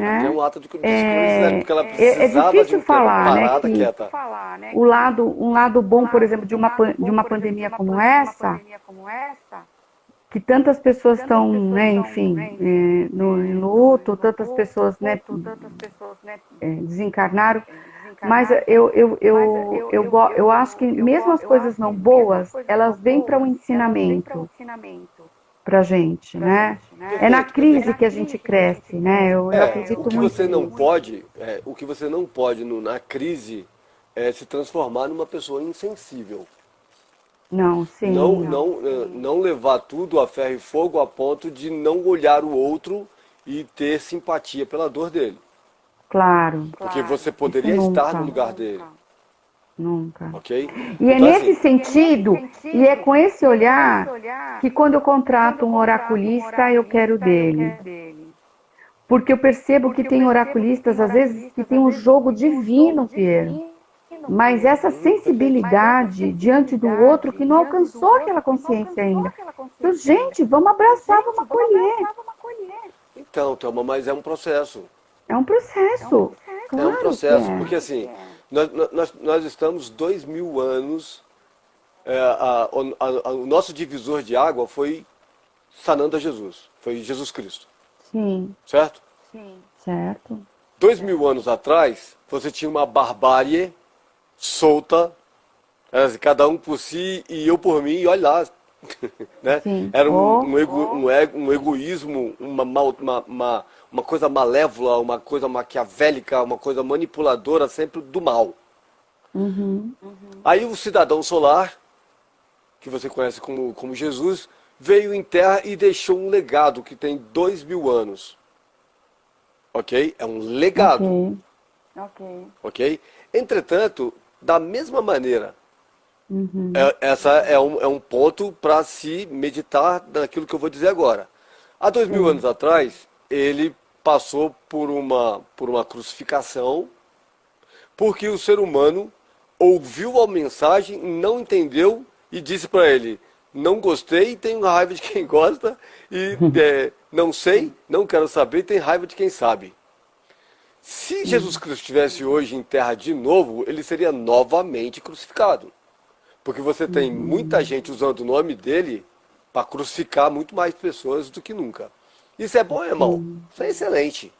Até Né? um ato de sincronicidade, porque ela É precisava de difícil um tempo falar, né, parada, que quieta. um lado bom, por exemplo, de uma pandemia como essa, que tantas pessoas estão, né, enfim, no luto, tantas pessoas, né, desencarnaram, mas eu acho que mesmo as coisas não boas, elas vêm para um ensinamento para gente, né? É na Perfeito, crise perfeito. que a gente cresce, né? Eu O acredito que muito você não nisso. pode, o que você não pode na crise é se transformar numa pessoa insensível. Não, Não, sim, não levar tudo a ferro e fogo a ponto de não olhar o outro e ter simpatia pela dor dele. claro, Porque você isso poderia estar no nunca, lugar dele, nunca. ok? E é Então nesse assim, sentido, e é com esse olhar, que quando eu contrato um oraculista, eu quero dele. Porque eu percebo que tem oraculistas, às vezes, que tem um jogo divino, Piero. Mas essa perfeito. sensibilidade diante do outro que não alcançou aquela consciência ainda. Então, gente, vamos abraçar, vamos acolher. Então, Thelma, mas é um processo. É um processo. É um Claro que processo, é. porque assim, nós estamos 2000 anos, o nosso divisor de água foi Sananda Jesus, foi Jesus Cristo, Sim, certo? certo. 2000 anos atrás, você tinha uma barbárie solta, era assim, cada um por si e eu por mim, e olha lá, né? Sim. Era Oh, um egoísmo, uma coisa malévola, uma coisa maquiavélica, uma coisa manipuladora, sempre do mal. uhum. Aí o cidadão solar, que você conhece como Jesus, veio em terra e deixou um legado que tem 2000 anos. Ok? É um legado. Ok. Ok? Entretanto, da mesma maneira, Uhum. essa é um ponto para se meditar naquilo que eu vou dizer agora. Há 2000 anos Sim. atrás, ele passou por uma crucificação, porque o ser humano ouviu a mensagem, não entendeu e disse para ele: não gostei, tenho raiva de quem gosta, e não sei, não quero saber, tem raiva de quem sabe. Se Jesus Cristo estivesse hoje em terra de novo, ele seria novamente crucificado. Porque você tem muita gente usando o nome dele para crucificar muito mais pessoas do que nunca. Isso é bom, irmão? Sim. Isso é excelente.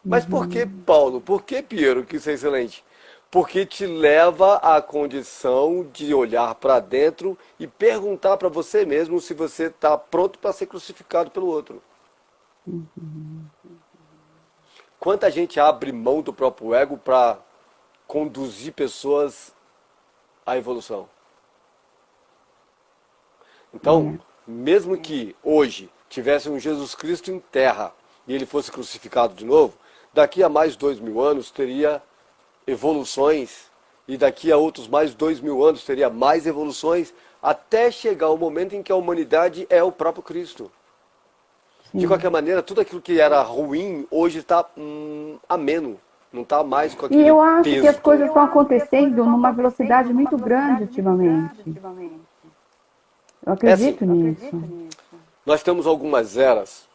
Mas por que, Paulo? Por que, Piero, que isso é excelente? Porque te leva à condição de olhar para dentro e perguntar para você mesmo se você está pronto para ser crucificado pelo outro. Quanta gente abre mão do próprio ego para conduzir pessoas à evolução? Então, mesmo que hoje tivesse um Jesus Cristo em terra e ele fosse crucificado de novo, daqui a mais 2000 anos teria evoluções e daqui a outros mais 2000 anos teria mais evoluções até chegar o momento em que a humanidade é o próprio Cristo. De qualquer maneira, tudo aquilo que era ruim hoje está ameno, não está mais com E aquele eu acho que peso as coisas todo. estão acontecendo numa velocidade muito grande ultimamente. Eu É assim, acredito nisso. nós temos algumas eras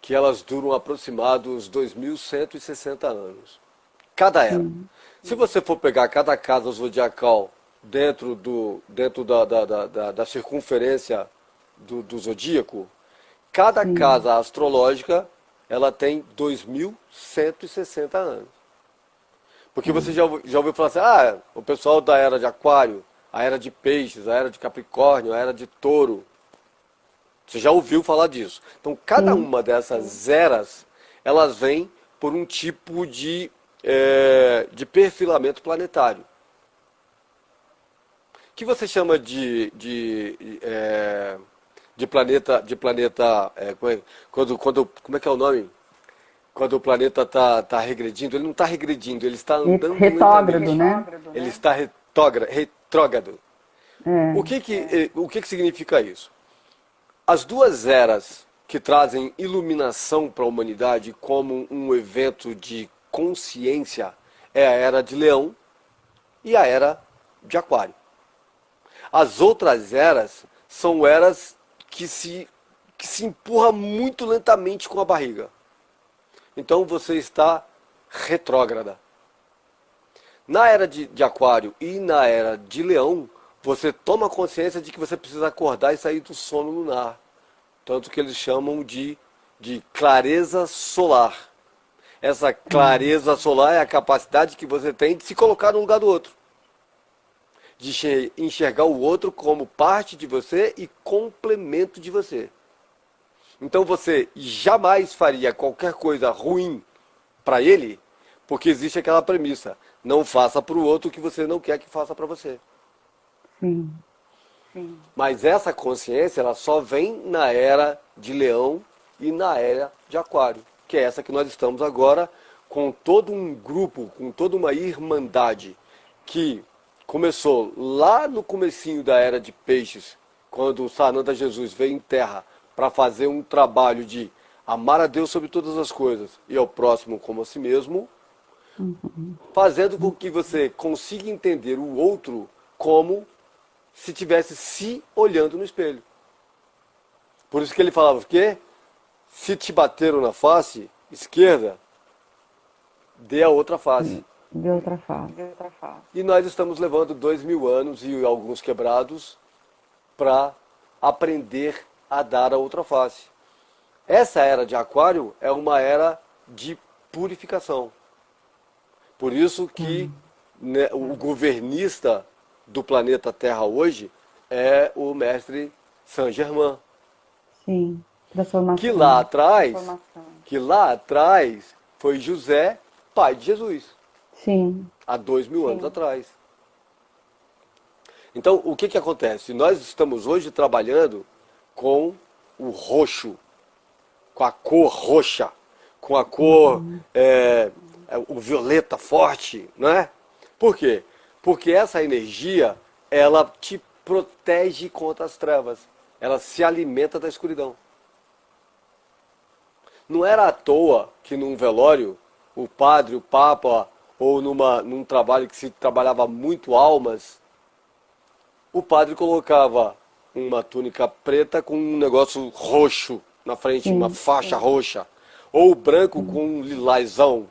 que elas duram aproximados 2160 anos. Cada era. Se você for pegar cada casa zodiacal dentro da circunferência do zodíaco, cada sim, casa astrológica, ela tem 2160 anos. Porque você já ouviu falar assim, o pessoal da era de Aquário, a era de Peixes, a era de Capricórnio, a era de Touro. Você já ouviu falar disso. Então, cada sim, uma dessas eras, elas vêm por um tipo de perfilamento planetário. Que você chama como é que é o nome? Quando o planeta está regredindo, ele não está regredindo, ele está andando retógrado, lentamente. né? Ele está retrógrado. É, O que significa isso? As duas eras que trazem iluminação para a humanidade como um evento de consciência é a era de Leão e a era de Aquário. As outras eras são eras que se empurra muito lentamente com a barriga. Então você está retrógrada. Na era de Aquário e na era de Leão, você toma consciência de que você precisa acordar e sair do sono lunar. Tanto que eles chamam de clareza solar. Essa clareza solar é a capacidade que você tem de se colocar no lugar do outro. De enxergar o outro como parte de você e complemento de você. Então você jamais faria qualquer coisa ruim para ele, porque existe aquela premissa: não faça para o outro o que você não quer que faça para você. sim, Mas essa consciência, ela só vem na era de Leão e na era de Aquário, que é essa que nós estamos agora, com todo um grupo, com toda uma irmandade que começou lá no comecinho da era de Peixes, quando o Sananda Jesus veio em terra para fazer um trabalho de amar a Deus sobre todas as coisas e ao próximo como a si mesmo, fazendo com que você consiga entender o outro como se tivesse se olhando no espelho. Por isso que ele falava que se te bateram na face esquerda, dê a outra face. de outra fase. E nós estamos levando 2000 anos e alguns quebrados para aprender a dar a outra face. Essa era de Aquário é uma era de purificação. Por isso que né, o governista do planeta Terra hoje é o mestre Saint-Germain. Sim, Que transformação. lá atrás foi José, pai de Jesus, Sim, há 2000 anos atrás. Então, o que acontece? Nós estamos hoje trabalhando com o roxo, com a cor roxa, com a cor, o violeta forte, não é? Por quê? Porque essa energia, ela te protege contra as trevas. Ela se alimenta da escuridão. Não era à toa que num velório, o padre, o papa, ou num trabalho que se trabalhava muito almas, o padre colocava uma túnica preta com um negócio roxo na frente, uma faixa roxa, ou branco com um lilazão.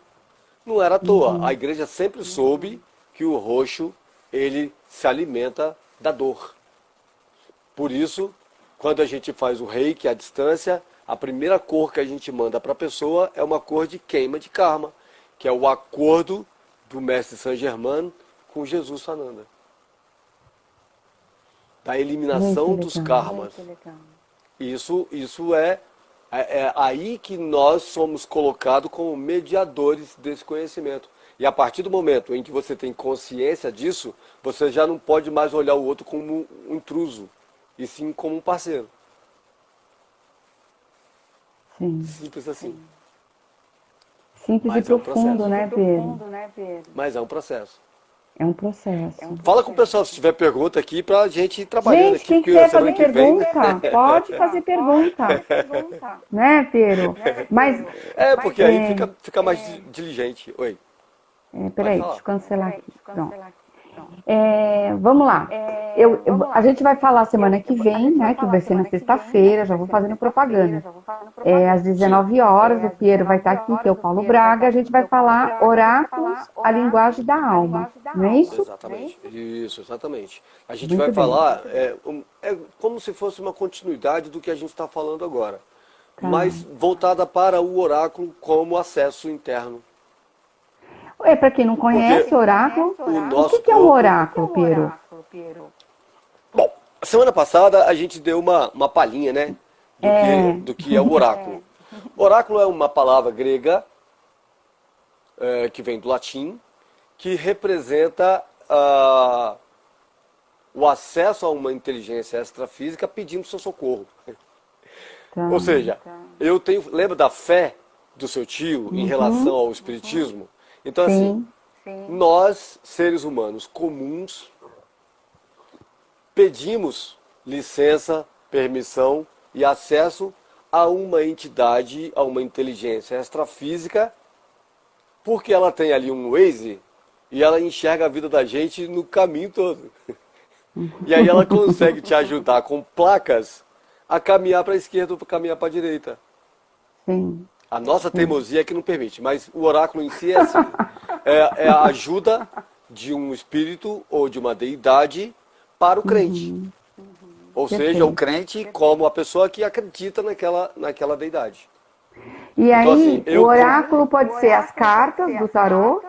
Não era à toa. A igreja sempre soube que o roxo, ele se alimenta da dor. Por isso, quando a gente faz o reiki à distância, a primeira cor que a gente manda para a pessoa é uma cor de queima de karma, que é o acordo do mestre Saint-Germain com Jesus Sananda. Da eliminação muito dos legal. karmas. Isso é aí que nós somos colocados como mediadores desse conhecimento. E a partir do momento em que você tem consciência disso, você já não pode mais olhar o outro como um intruso, e sim como um parceiro. Sim. Simples assim. Simples Mas e é um profundo, processo. né, Pedro? Mas é um processo. É um processo. Fala com o pessoal se tiver pergunta aqui pra gente ir trabalhando Gente, aqui, quem porque quiser semana fazer que vem. pergunta, pode fazer pergunta. Né, Pedro? Mas, Porque aí fica mais diligente. Oi. peraí, falar. deixa eu cancelar aqui. Pronto. Vamos lá. A gente vai falar semana que vem, né? Que vai ser na sexta-feira, já vou fazendo propaganda. Às 19 horas, o Piero vai estar aqui, que é o Paulo Braga. A gente vai falar oráculos, a linguagem da alma. Não é isso? Exatamente. Isso, exatamente. A gente Muito vai bem. falar, é como se fosse uma continuidade do que a gente está falando agora, Tá. mas voltada para o oráculo como acesso interno. Para quem não conhece oráculo, O o nosso que é um corpo... oráculo, Piero? Bom, semana passada a gente deu uma palhinha, né, do que é o oráculo. Oráculo é uma palavra grega, que vem do latim, que representa o acesso a uma inteligência extrafísica pedindo seu socorro. Tá. Ou seja, lembra da fé do seu tio em relação ao espiritismo? Então, assim, nós, seres humanos comuns, pedimos licença, permissão e acesso a uma entidade, a uma inteligência extrafísica, porque ela tem ali um Waze e ela enxerga a vida da gente no caminho todo. E aí ela consegue te ajudar com placas a caminhar para a esquerda ou para caminhar para a direita. Sim. A nossa teimosia é que não permite, mas o oráculo em si é assim. É a ajuda de um espírito ou de uma deidade para o crente. Ou seja, o crente como a pessoa que acredita naquela deidade. E aí, Então, assim, o oráculo pode ser as cartas do tarô,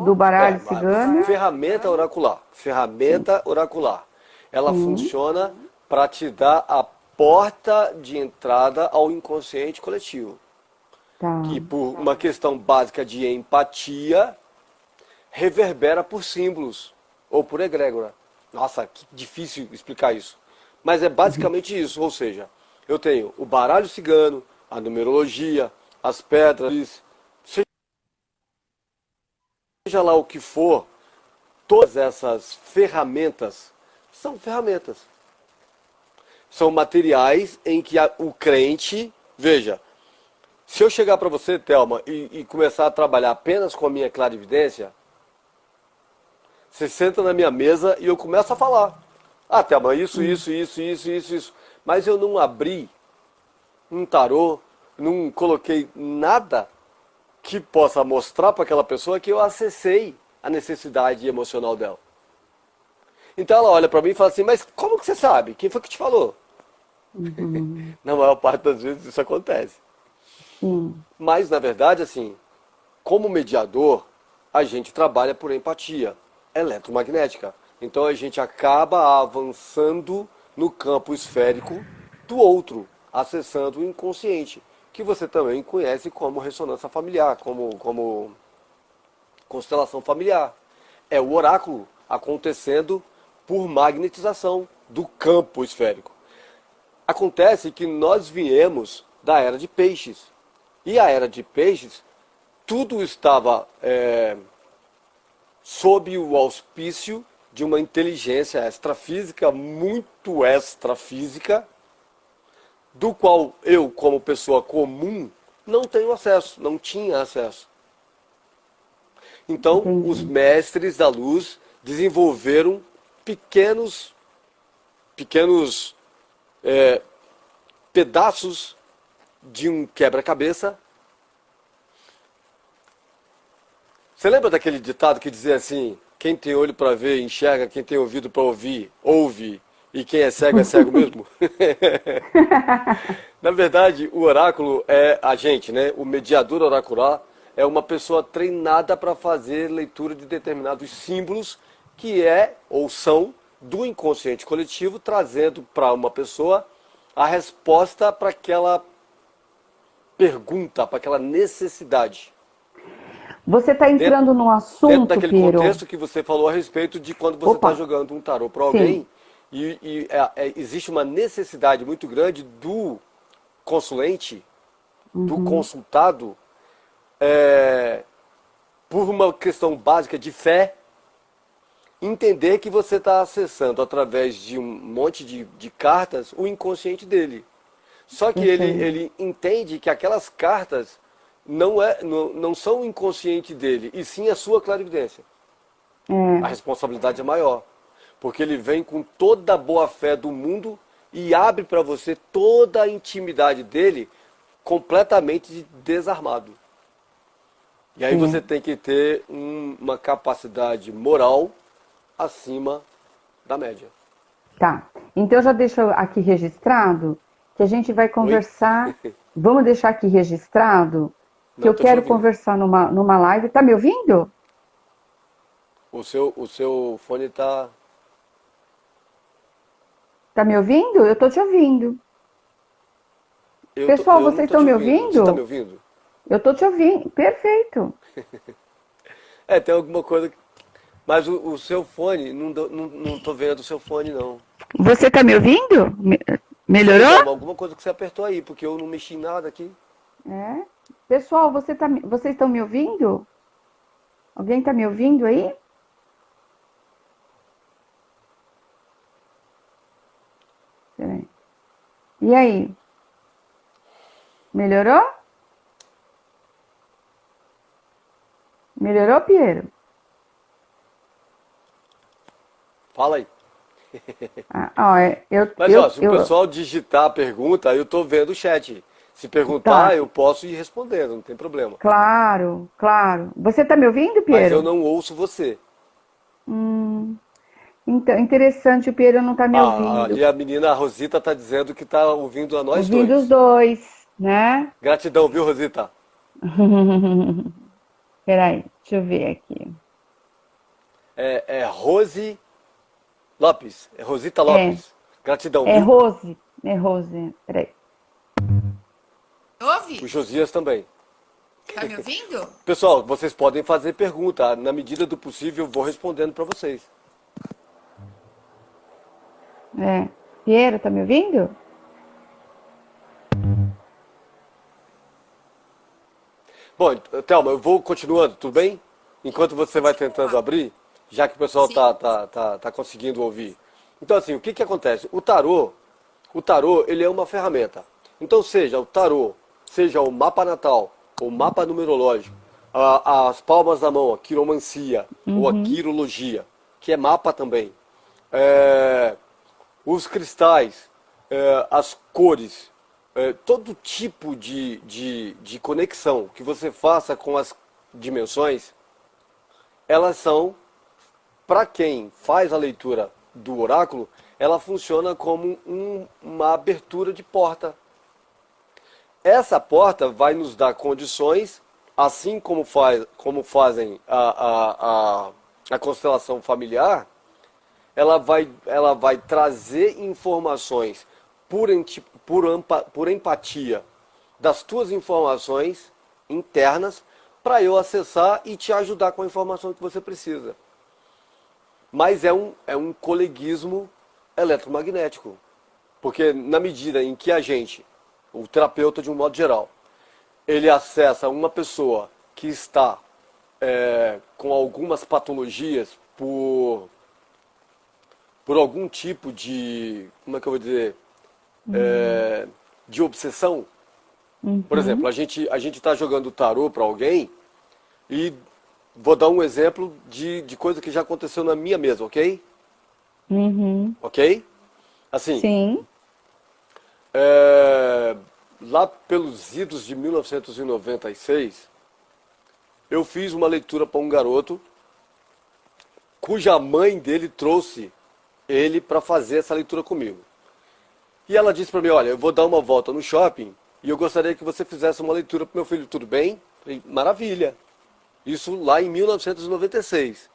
do baralho cigano. Ferramenta oracular. Ferramenta oracular. Ela funciona para te dar a porta de entrada ao inconsciente coletivo. Tá. Que por uma questão básica de empatia, reverbera por símbolos ou por egrégora. Nossa, que difícil explicar isso. Mas é basicamente isso, ou seja, eu tenho o baralho cigano, a numerologia, as pedras, seja lá o que for, todas essas ferramentas são ferramentas. São materiais em que o crente, veja, se eu chegar para você, Thelma, e começar a trabalhar apenas com a minha clarividência, você senta na minha mesa e eu começo a falar. Ah, Thelma, isso. Mas eu não abri um tarô, não coloquei nada que possa mostrar para aquela pessoa que eu acessei a necessidade emocional dela. Então ela olha para mim e fala assim, mas como que você sabe? Quem foi que te falou? Na maior parte das vezes isso acontece. Mas, na verdade, assim, como mediador, a gente trabalha por empatia eletromagnética. Então a gente acaba avançando no campo esférico do outro, acessando o inconsciente, que você também conhece como ressonância familiar, como constelação familiar. É o oráculo acontecendo por magnetização do campo esférico. Acontece que nós viemos da era de peixes. E a era de peixes, tudo estava sob o auspício de uma inteligência extrafísica, muito extrafísica, do qual eu, como pessoa comum, não tenho acesso, não tinha acesso. Então, os mestres da luz desenvolveram pequenos pedaços de um quebra-cabeça. Você lembra daquele ditado que dizia assim, quem tem olho para ver, enxerga, quem tem ouvido para ouvir, ouve, e quem é cego mesmo? Na verdade, o oráculo é a gente, né? O mediador oracular é uma pessoa treinada para fazer leitura de determinados símbolos que ou são do inconsciente coletivo, trazendo para uma pessoa a resposta para aquela pergunta, para aquela necessidade. Você está entrando num Dentro assunto, daquele Piero. contexto que você falou a respeito de quando você está jogando um tarô para alguém, existe uma necessidade muito grande do consulente, do consultado, por uma questão básica de fé, entender que você está acessando através de um monte de cartas o inconsciente dele. Só que ele entende que aquelas cartas não são o inconsciente dele, e sim a sua clarividência. A responsabilidade é maior. Porque ele vem com toda a boa fé do mundo e abre para você toda a intimidade dele completamente desarmado. E aí você tem que ter uma capacidade moral acima da média. Tá. Então já deixa aqui registrado que a gente vai conversar. Vamos deixar aqui registrado que Não, eu tô te quero ouvindo. conversar numa live. Tá me ouvindo? O seu fone tá... Tá me ouvindo? Eu tô te ouvindo. Eu Pessoal, não vocês tô estão te me ouvindo. Você tá me ouvindo? ouvindo? Eu tô te ouvindo. Perfeito. Tem alguma coisa... Mas o seu fone, não tô vendo o seu fone, não. Você tá me ouvindo? Sei, Melhorou? Thelma, alguma coisa que você apertou aí, porque eu não mexi em nada aqui. É. Pessoal, vocês estão me ouvindo? Alguém tá me ouvindo aí? Peraí. E aí? Melhorou? Melhorou, Piero? Fala aí. Mas ó, se o pessoal digitar a pergunta, eu tô vendo o chat. Se perguntar, Tá, eu posso ir respondendo, não tem problema. claro, claro. Você tá me ouvindo, Mas eu Piero? não ouço você. Então, interessante, o Piero não tá me ouvindo. Ali a menina Rosita tá dizendo que tá ouvindo a nós Ouvindo os dois. dois, né? Gratidão, viu, Rosita? Peraí, deixa eu ver aqui. É Rose Lopes. É Rosita É, Lopes. Gratidão, é viu? Rose, é Rose. Peraí. O Ouve? Josias também. Tá me ouvindo? Pessoal, vocês podem fazer pergunta. Na medida do possível, eu vou respondendo para vocês. É. Piero, tá me ouvindo? Bom, Thelma, eu vou continuando, tudo bem? Enquanto você vai tentando abrir, já que o pessoal Sim. tá conseguindo ouvir. Então, assim, o que que acontece? O tarô, ele é uma ferramenta. Então, seja o tarô, seja o mapa natal, o mapa numerológico, as palmas da mão, a quiromancia, ou a quirologia, que é mapa também. É, os cristais, as cores, todo tipo de conexão que você faça com as dimensões, elas são, para quem faz a leitura do oráculo, ela funciona como uma abertura de porta. Essa porta vai nos dar condições, assim como fazem a constelação familiar, ela vai trazer informações por empatia das tuas informações internas para eu acessar e te ajudar com a informação que você precisa. Mas é um coleguismo eletromagnético. Porque na medida em que a gente, o terapeuta de um modo geral, ele acessa uma pessoa que está com algumas patologias por algum tipo de, como é que eu vou dizer, de obsessão. Por exemplo, a gente está jogando tarô para alguém e vou dar um exemplo de coisa que já aconteceu na minha mesa, ok? Ok? Assim, Sim. lá pelos idos de 1996, eu fiz uma leitura para um garoto cuja mãe dele trouxe ele para fazer essa leitura comigo. E ela disse para mim, olha, eu vou dar uma volta no shopping e eu gostaria que você fizesse uma leitura para meu filho, tudo bem? Falei, maravilha. Isso lá em 1996.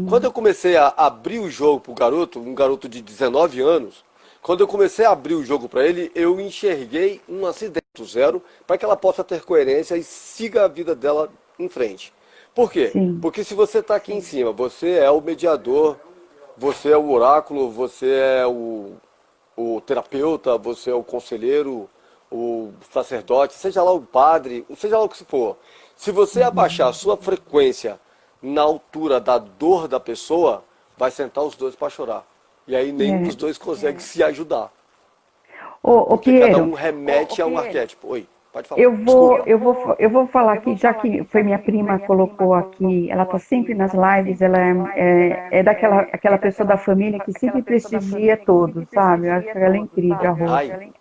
Quando eu comecei a abrir o jogo para o garoto, um garoto de 19 anos, quando eu comecei a abrir o jogo para ele, eu enxerguei um acidente zero para que ela possa ter coerência e siga a vida dela em frente. Por quê? Sim. Porque se você está aqui em cima, você é o mediador, você é o oráculo, você é o terapeuta, você é o conselheiro, o sacerdote, seja lá o padre, seja lá o que for. Se você abaixar a sua frequência na altura da dor da pessoa, vai sentar os dois para chorar. E aí nenhum dos dois consegue se ajudar. Ô, Porque cada Piero, um remete a um arquétipo. Oi. Pode falar. Desculpa. Eu vou falar aqui, já que foi minha prima colocou aqui, ela está sempre nas lives, ela é aquela pessoa da família que sempre prestigia todos, sabe? Eu acho que ela é incrível, a Rô. Ai,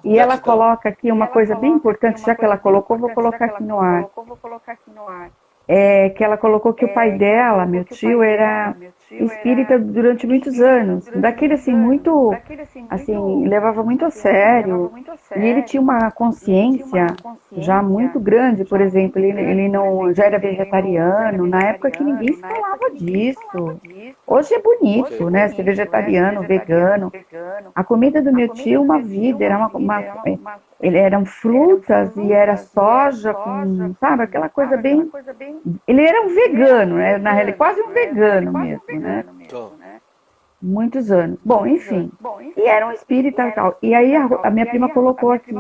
E ela gratidão. coloca aqui uma coisa bem importante, já que ela colocou, eu vou colocar aqui no ar. Que ela colocou que o pai dela, meu tio, era espírita durante muitos anos. Daquele assim, muito, assim, levava muito a sério. E ele tinha uma consciência já muito grande, por exemplo, ele não, já era vegetariano, na época que ninguém falava disso. Hoje é bonito, né, ser vegetariano, vegano. A comida do meu tio, uma vida, era ele eram frutas e era soja com, sabe, aquela coisa bem. Ele era um vegano, né? Na realidade, quase um vegano mesmo, né? Então, Muitos anos. Bom, enfim. E era um espírita e tal. E aí a minha prima colocou aqui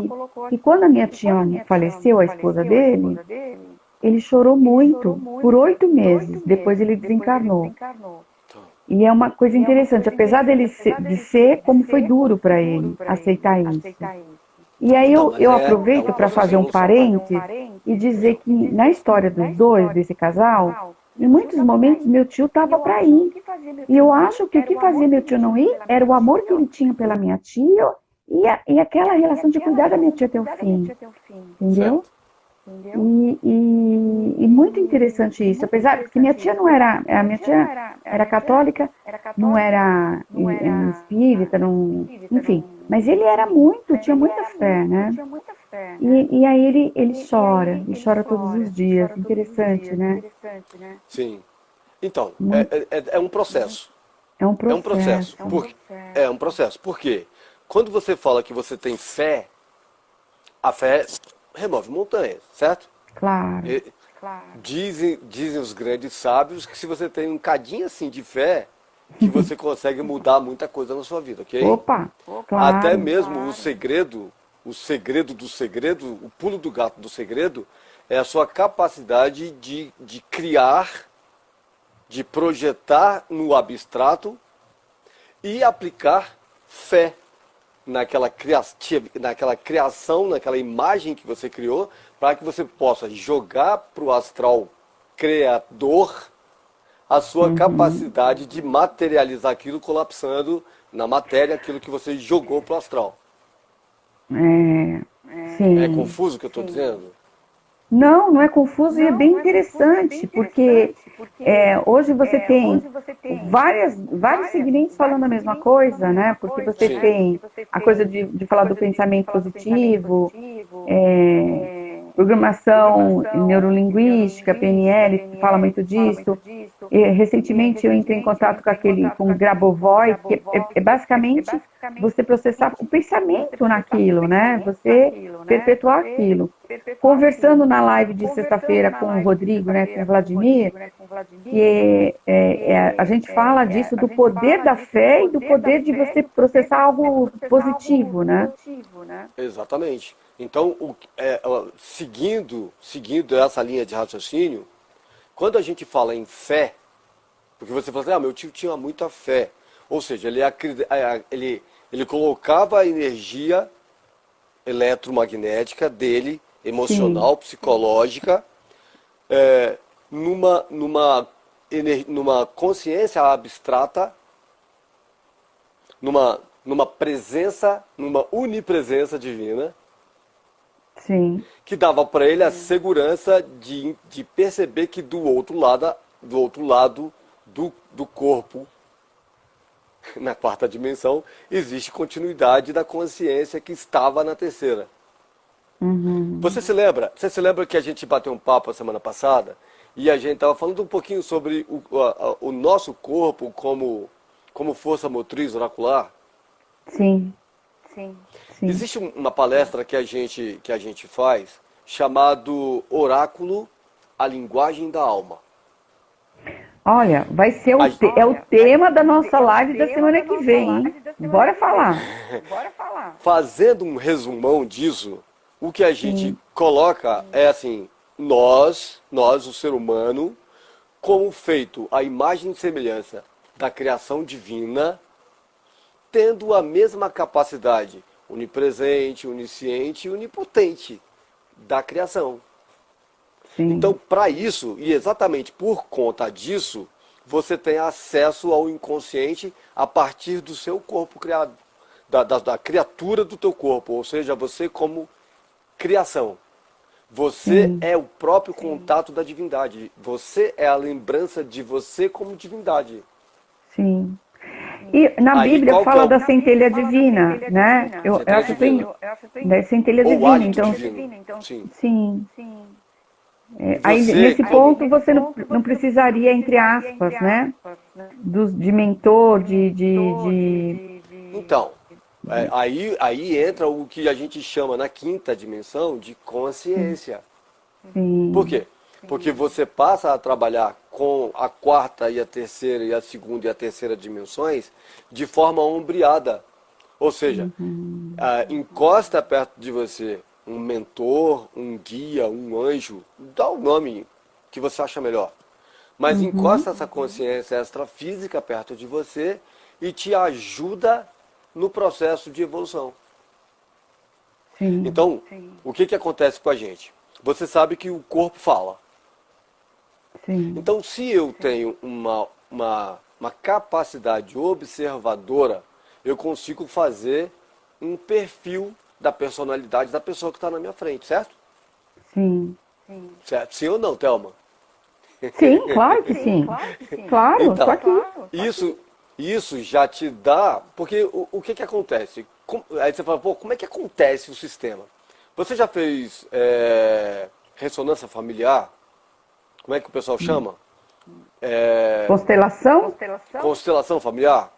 que quando a minha tia faleceu, a esposa dele, ele chorou muito por 8 meses. Depois ele desencarnou. então. E é uma coisa interessante, apesar de ser como foi duro para ele aceitar isso. E aí Então, mas eu é aproveito um para processo de fazer um evolução. parênteses e dizer que na história dos dois, desse casal, em muitos momentos meu tio estava para ir. E eu acho que o que fazia meu tio não ir era o amor que ele tinha pela minha tia e aquela relação de cuidar da minha tia até o fim. Entendeu? Certo. E muito interessante isso, apesar que minha tia não era, a minha tia era católica, não era espírita, não, enfim, mas ele era muito, tinha muita fé, né? E aí ele chora todos os dias, interessante, né? Sim. Então, Muito, é um processo. é um É um processo. processo, É um processo. Por quê? Quando você fala que você tem fé, a fé remove montanhas, certo? claro. E dizem os grandes sábios que se você tem um cadinho assim de fé, que você consegue mudar muita coisa na sua vida, ok? Opa, Até claro, mesmo o segredo do segredo, o pulo do gato do segredo, é a sua capacidade de criar, de projetar no abstrato e aplicar fé naquela criação, naquela imagem que você criou, para que você possa jogar para o astral criador a sua capacidade de materializar aquilo colapsando na matéria, aquilo que você jogou para o astral. É sim. confuso o que eu estou dizendo? Não é confuso e é bem interessante, porque hoje você tem vários segmentos falando a mesma coisa, né? Porque você Sim. tem a coisa de falar do pensamento positivo, programação neurolinguística, PNL, que fala muito disso. Recentemente eu entrei em contato com o Grabovoi, que é basicamente você processar o pensamento naquilo, né? Você perpetuar aquilo. Conversando na live de sexta-feira com o Rodrigo, né, com o Vladimir, que a gente fala disso, do poder da fé e do poder de você processar algo positivo, né? Exatamente. Então, seguindo essa linha de raciocínio, quando a gente fala em fé, porque você fala assim, meu tio tinha muita fé. Ou seja, ele colocava a energia eletromagnética dele, emocional, psicológica, numa consciência abstrata, numa presença, numa unipresença divina, Sim. que dava para ele a segurança de perceber que do outro lado do corpo, na quarta dimensão, existe continuidade da consciência que estava na terceira. Você se lembra que a gente bateu um papo a semana passada e a gente estava falando um pouquinho sobre o nosso corpo como força motriz oracular? Sim. Existe uma palestra que a gente faz chamado Oráculo, a Linguagem da Alma. Olha, vai ser o tema da nossa live da semana que vem, hein? Bora falar. Fazendo um resumão disso, o que a gente coloca é assim, nós, o ser humano, como feito a imagem e semelhança da criação divina, tendo a mesma capacidade onipresente, onisciente e onipotente da criação. Sim. Então, para isso, e exatamente por conta disso, você tem acesso ao inconsciente a partir do seu corpo criado, da criatura do teu corpo, ou seja, você como criação. Você Sim. é o próprio contato da divindade. Você é a lembrança de você como divindade. Sim. E na Aí, Bíblia qual que é fala o... da centelha divina, né? Eu Centelha acho que divina. da centelha Ou divina. hálito Então, divino. Sim. sim. E Aí, você, nesse ponto, você não precisaria, entre aspas, né? De mentor, então, aí entra o que a gente chama na quinta dimensão de consciência. Por Sim, quê? Porque você passa a trabalhar com a quarta e a terceira e a segunda e a terceira dimensões de forma ombreada. Ou seja, encosta perto de você um mentor, um guia, um anjo, dá o nome que você acha melhor. Mas encosta essa consciência extrafísica perto de você e te ajuda no processo de evolução. sim, Então, o que acontece com a gente? Você sabe que o corpo fala. sim, Então, se eu tenho uma capacidade observadora, eu consigo fazer um perfil da personalidade da pessoa que está na minha frente, certo? sim. Certo? Sim ou não, Thelma? Sim, claro que sim. Claro, tô Então, aqui. isso já te dá... Porque o que acontece? Aí você fala, pô, como é que acontece o sistema? Você já fez ressonância familiar? Como é que o pessoal chama? Constelação? Constelação familiar?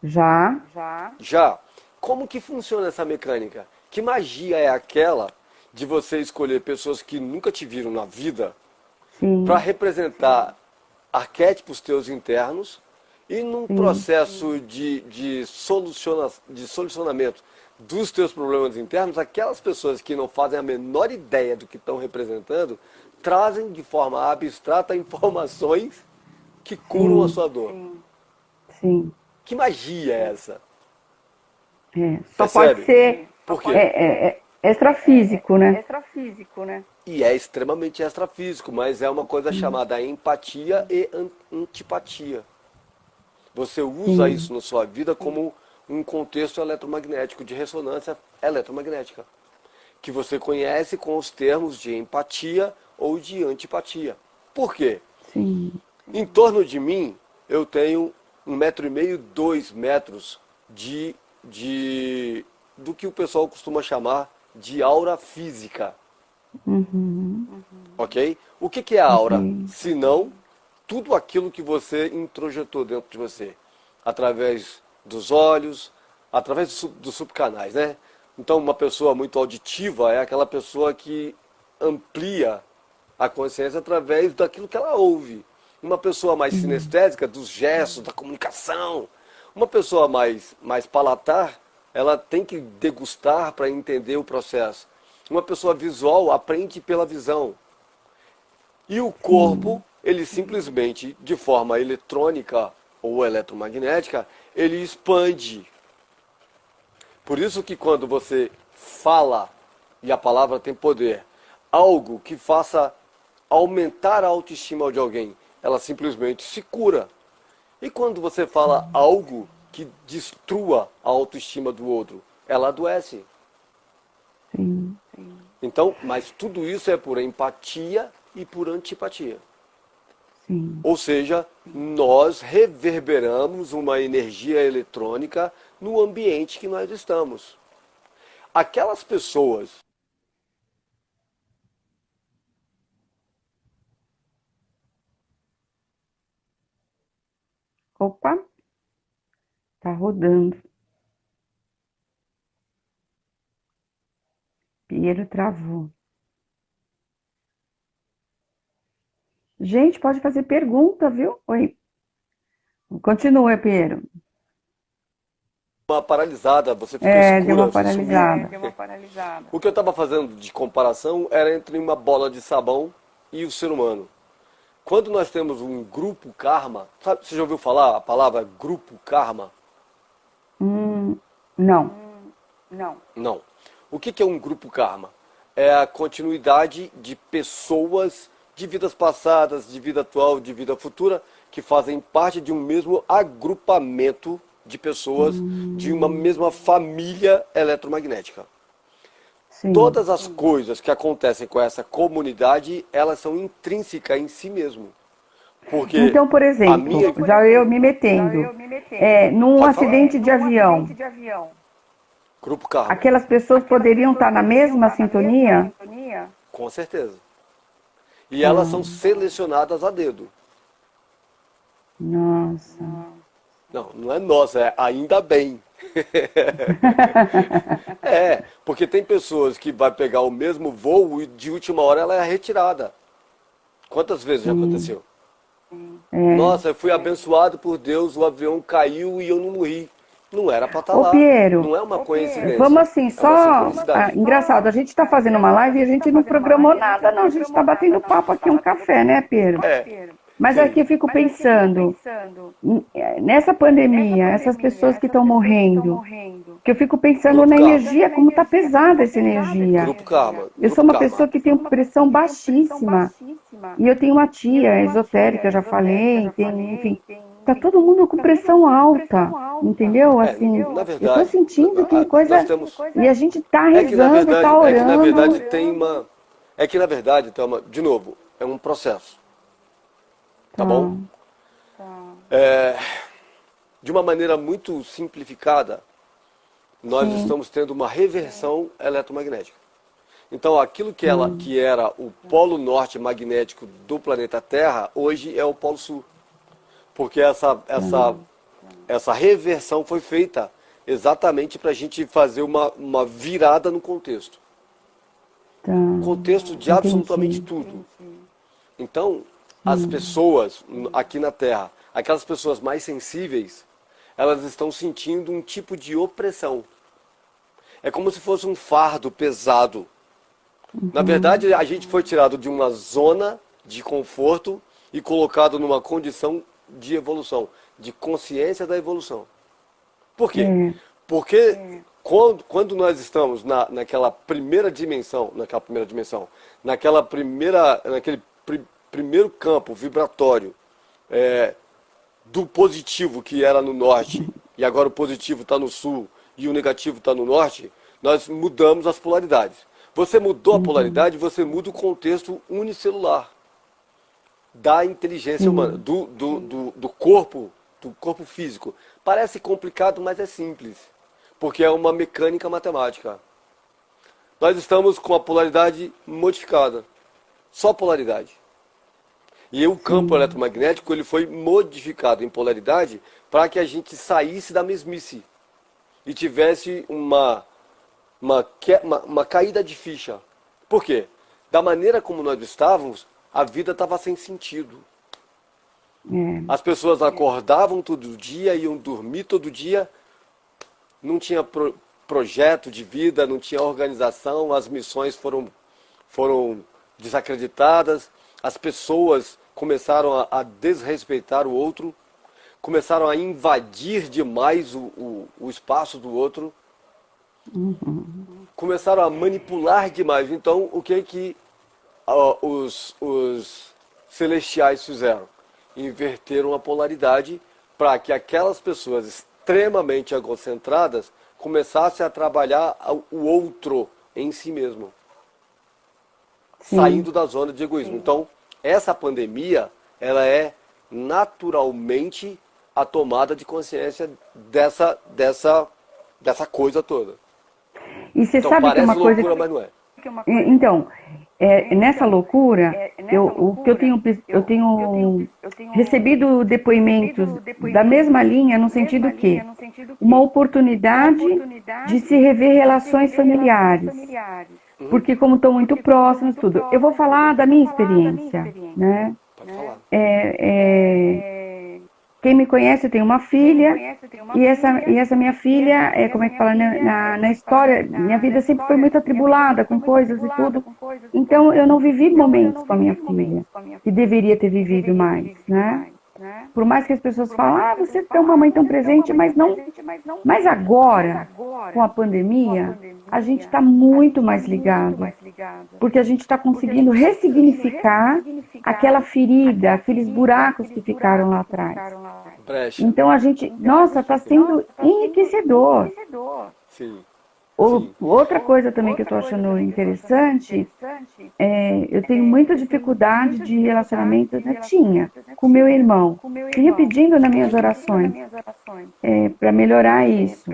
Já. Já. Como que funciona essa mecânica? Que magia é aquela de você escolher pessoas que nunca te viram na vida para Sim, representar arquétipos teus internos e num processo de solucionamento dos teus problemas internos, aquelas pessoas que não fazem a menor ideia do que estão representando, trazem de forma abstrata informações que curam a sim, sua dor. sim. Que magia é essa? Só pode Percebe? ser Por quê? extrafísico, né? E é extremamente extrafísico, mas é uma coisa chamada empatia e antipatia. Você usa Sim, isso na sua vida como um contexto eletromagnético, de ressonância eletromagnética, que você conhece com os termos de empatia ou de antipatia. Por quê? sim, Em torno de mim, eu tenho 1,5 m, 2 metros do que o pessoal costuma chamar de aura física. Ok? O que é a aura? ok. Se não tudo aquilo que você introjetou dentro de você, através dos olhos, através dos subcanais, né? Então, uma pessoa muito auditiva é aquela pessoa que amplia a consciência através daquilo que ela ouve. Uma pessoa mais sinestésica, dos gestos, da comunicação. Uma pessoa mais palatar, ela tem que degustar para entender o processo. Uma pessoa visual aprende pela visão. E o corpo, ele simplesmente, de forma eletrônica ou eletromagnética, ele expande. Por isso que quando você fala, e a palavra tem poder, algo que faça aumentar a autoestima de alguém, ela simplesmente se cura. E quando você fala algo que destrua a autoestima do outro, ela adoece. Sim, Então, mas tudo isso é por empatia e por antipatia. sim. Ou seja, nós reverberamos uma energia eletrônica no ambiente que nós estamos. Aquelas pessoas... Opa, tá rodando. Piero travou. Gente, pode fazer pergunta, viu? Oi. Continua, Piero. Uma paralisada, você fica Deu uma escura, você sumiu. paralisada. O que eu estava fazendo de comparação era entre uma bola de sabão e o ser humano. Quando nós temos um grupo karma, sabe, você já ouviu falar a palavra grupo karma? Não. Não. O que é um grupo karma? é a continuidade de pessoas de vidas passadas, de vida atual, de vida futura, que fazem parte de um mesmo agrupamento de pessoas, de uma mesma família eletromagnética. Sim. Todas as coisas que acontecem com essa comunidade, elas são intrínsecas em si mesmo. Porque Então, por a exemplo, minha... já eu me metendo, num Pode falar. acidente de avião, Grupo Karma, aquelas pessoas poderiam estar na mesma sintonia? com certeza. E elas são selecionadas a dedo. Nossa. Não, não é nossa, é ainda bem. É, porque tem pessoas que vai pegar o mesmo voo e de última hora ela é retirada. Quantas vezes já aconteceu? Nossa, eu fui abençoado por Deus, o avião caiu e eu não morri. Não era para estar Ô, lá. Piero, Não é uma coincidência. vamos assim, É uma só. sincronicidade. Engraçado, a gente está fazendo uma live e a gente não programou nada, não. A gente está batendo papo aqui, um café, né, Piero? É, Mas sim. aqui eu fico pensando, nessa pandemia, essas pessoas que estão morrendo, que eu fico pensando Grupo na Karma. energia, como está pesada essa energia. Grupo Karma. Eu Grupo sou uma Karma. pessoa que tem pressão baixíssima. E eu tenho uma tia esotérica, já falei, enfim. Tá todo mundo com pressão alta, entendeu? Assim, na eu verdade, tô sentindo que coisa. nós temos... E a gente tá É que na rezando, verdade, tá orando. tem uma... É que na verdade, Thelma, de novo, é um processo. Tá bom? De uma maneira muito simplificada, nós estamos tendo uma reversão eletromagnética. Então, aquilo que era o polo norte magnético do planeta Terra, hoje é o polo sul. Porque essa reversão foi feita exatamente para a gente fazer uma virada no contexto. Tá. Contexto de absolutamente tudo. Então, as pessoas aqui na Terra, aquelas pessoas mais sensíveis, elas estão sentindo um tipo de opressão. É como se fosse um fardo pesado. Na verdade, a gente foi tirado de uma zona de conforto e colocado numa condição de evolução, de consciência da evolução. Por quê? Porque quando nós estamos naquele primeiro campo vibratório do positivo que era no norte, e agora o positivo está no sul e o negativo está no norte, nós mudamos as polaridades. Você mudou a polaridade, você muda o contexto unicelular da inteligência humana, do corpo físico. Parece complicado, mas é simples, porque é uma mecânica matemática. Nós estamos com a polaridade modificada, só polaridade. E o campo eletromagnético ele foi modificado em polaridade para que a gente saísse da mesmice e tivesse uma caída de ficha. Por quê? Da maneira como nós estávamos, a vida estava sem sentido. As pessoas acordavam todo dia, iam dormir todo dia, não tinha projeto de vida, não tinha organização, as missões foram desacreditadas, as pessoas começaram a desrespeitar o outro, começaram a invadir demais o espaço do outro, começaram a manipular demais. Então, o que os celestiais fizeram? Inverteram a polaridade para que aquelas pessoas extremamente egocentradas começassem a trabalhar o outro em si mesmo, saindo da zona de egoísmo. Então, essa pandemia, ela é naturalmente a tomada de consciência dessa coisa toda. E você Então, sabe que parece uma coisa. loucura, mas não é. Então, nessa loucura, eu tenho recebido depoimentos da mesma linha, no sentido que uma oportunidade de se rever relações familiares. Porque como estão muito próximos, tudo. Eu vou falar da minha experiência, né? Pode falar. Quem me conhece, eu tenho uma filha, e essa minha filha, como é que fala, na história, minha vida sempre foi muito atribulada com coisas e tudo. Então, eu não vivi momentos com a minha filha, que deveria ter vivido mais, né? Por mais que as pessoas falem, você é uma mãe tão presente, mas não. Mas agora, com a pandemia, a gente está muito mais ligado, porque a gente está conseguindo ressignificar aquela ferida, aqueles buracos que ficaram lá atrás. Brecha. Então a gente, nossa, está sendo enriquecedor. Sim. Outra coisa também que eu estou achando interessante, eu tenho muita dificuldade de relacionamento, né, tinha, com meu irmão. Vinha pedindo nas minhas orações para melhorar isso.